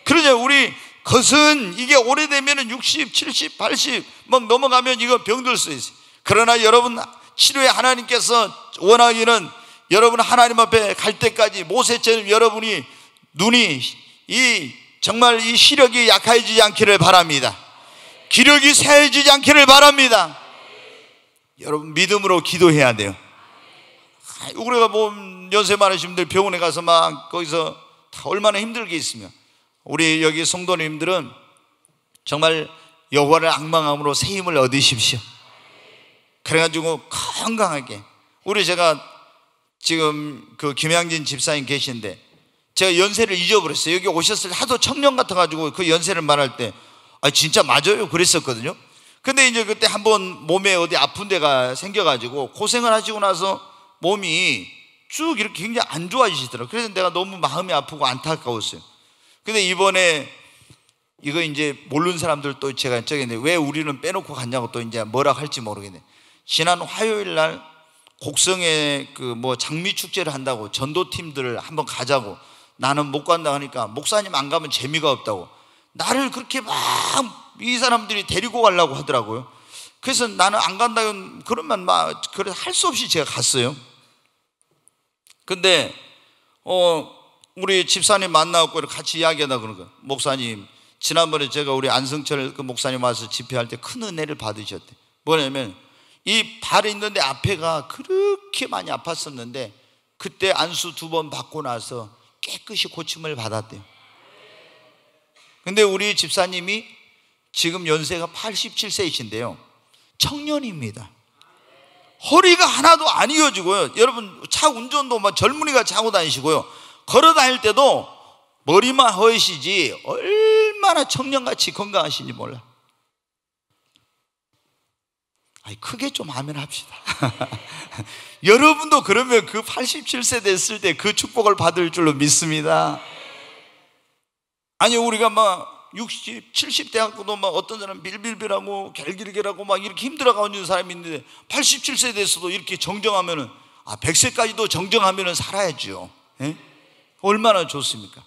그러죠. 우리 겉은 이게 오래되면 60, 70, 80 막 넘어가면 이거 병들 수 있어요. 그러나 여러분 치료에 하나님께서 원하기는 여러분 하나님 앞에 갈 때까지 모세처럼 여러분이 눈이 정말 이 시력이 약해지지 않기를 바랍니다. 기력이 쇠해지지 않기를 바랍니다. 여러분 믿음으로 기도해야 돼요. 우리가 뭐 연세 많으신 분들 병원에 가서 막 거기서 다 얼마나 힘들게 있으며, 우리 여기 성도님들은 정말 여호와를 앙망함으로 새 힘을 얻으십시오. 그래가지고 건강하게. 제가 지금 그 김양진 집사님 계신데 제가 연세를 잊어버렸어요. 여기 오셨을 때 하도 청년 같아가지고 그 연세를 말할 때 진짜 맞아요 그랬었거든요. 근데 이제 그때 한번 몸에 어디 아픈 데가 생겨가지고 고생을 하시고 나서 몸이 쭉 이렇게 굉장히 안 좋아지시더라고요. 그래서 내가 너무 마음이 아프고 안타까웠어요. 근데 이번에 이거 이제 모르는 사람들 또 제가 저기인데 왜 우리는 빼놓고 갔냐고 또 이제 뭐라 할지 모르겠네. 지난 화요일 날 곡성에 그 뭐 장미 축제를 한다고 전도팀들을 한번 가자고, 나는 못 간다 하니까 목사님 안 가면 재미가 없다고 나를 그렇게 막 이 사람들이 데리고 가려고 하더라고요. 그래서 나는 안 간다 그러면 막 그래 할 수 없이 제가 갔어요. 근데 우리 집사님 만나고 같이 이야기하다 그러는 거예요. 목사님, 지난번에 제가 우리 안성철 그 목사님 와서 집회할 때 큰 은혜를 받으셨대. 뭐냐면 이 발에 있는데 앞에가 그렇게 많이 아팠었는데 그때 안수 2번 받고 나서 깨끗이 고침을 받았대요. 근데 우리 집사님이 지금 연세가 87세이신데요 청년입니다. 허리가 하나도 안 이어지고요. 여러분 차 운전도 막 젊은이가 차고 다니시고요. 걸어 다닐 때도 머리만 허이시지 얼마나 청년같이 건강하신지 몰라. 크게 좀 아멘 합시다. 여러분도 그러면 그 87세 됐을 때 그 축복을 받을 줄로 믿습니다. 아니 우리가 막 60, 70대 갖고도 막 어떤 사람 빌빌빌하고 결길결하고 막 이렇게 힘들어가고 있는 사람이 있는데 87세 됐어도 이렇게 정정하면은 100세까지도 정정하면은 살아야죠. 예? 얼마나 좋습니까?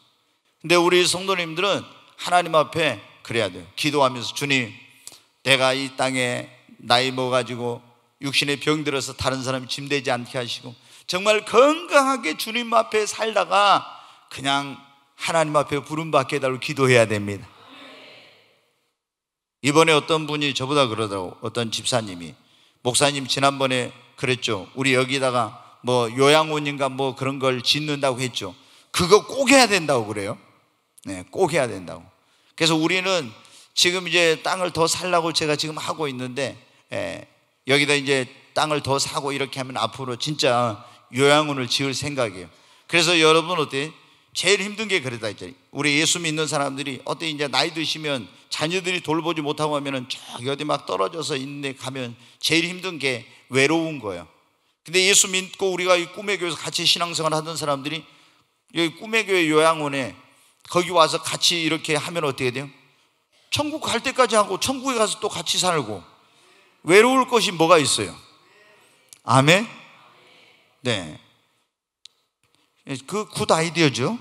근데 우리 성도님들은 하나님 앞에 그래야 돼요. 기도하면서 주님, 내가 이 땅에 나이 먹어가지고 육신에 병 들어서 다른 사람이 짐되지 않게 하시고 정말 건강하게 주님 앞에 살다가 그냥 하나님 앞에 부름받게 해달라고 기도해야 됩니다. 이번에 어떤 분이 저보다 그러더라고. 어떤 집사님이, 목사님 지난번에 그랬죠. 우리 여기다가 뭐 요양원인가 뭐 그런 걸 짓는다고 했죠. 그거 꼭 해야 된다고 그래요. 네, 꼭 해야 된다고. 그래서 우리는 지금 이제 땅을 더 살라고 제가 지금 하고 있는데 여기다 이제 땅을 더 사고 이렇게 하면 앞으로 진짜 요양원을 지을 생각이에요. 그래서 여러분 어때요? 제일 힘든 게 그러다 있잖아요. 우리 예수 믿는 사람들이 어때 이제 나이 드시면 자녀들이 돌보지 못하고 하면은 저기 어디 막 떨어져서 있는데 가면 제일 힘든 게 외로운 거예요. 근데 예수 믿고 우리가 이 꿈의 교회에서 같이 신앙생활 하던 사람들이 여기 꿈의 교회 요양원에 거기 와서 같이 이렇게 하면 어떻게 돼요? 천국 갈 때까지 하고 천국에 가서 또 같이 살고 외로울 것이 뭐가 있어요? 아멘? 네. 그 굿 아이디어죠.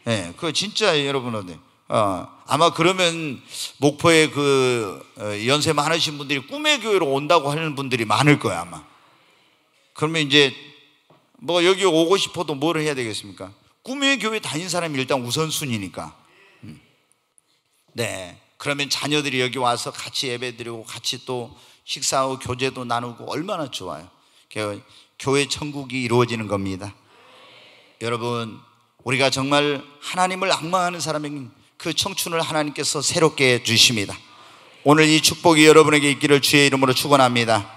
네, 그 진짜 여러분 아마 그러면 목포에 그 연세 많으신 분들이 꿈의 교회로 온다고 하는 분들이 많을 거야 아마. 그러면 이제 뭐 여기 오고 싶어도 뭘 해야 되겠습니까? 꿈의 교회 다닌 사람이 일단 우선순위니까. 네, 그러면 자녀들이 여기 와서 같이 예배드리고 같이 또 식사하고 교제도 나누고 얼마나 좋아요. 교회 천국이 이루어지는 겁니다. 여러분, 우리가 정말 하나님을 앙망하는 사람인 그 청춘을 하나님께서 새롭게 해주십니다. 오늘 이 축복이 여러분에게 있기를 주의 이름으로 축원합니다.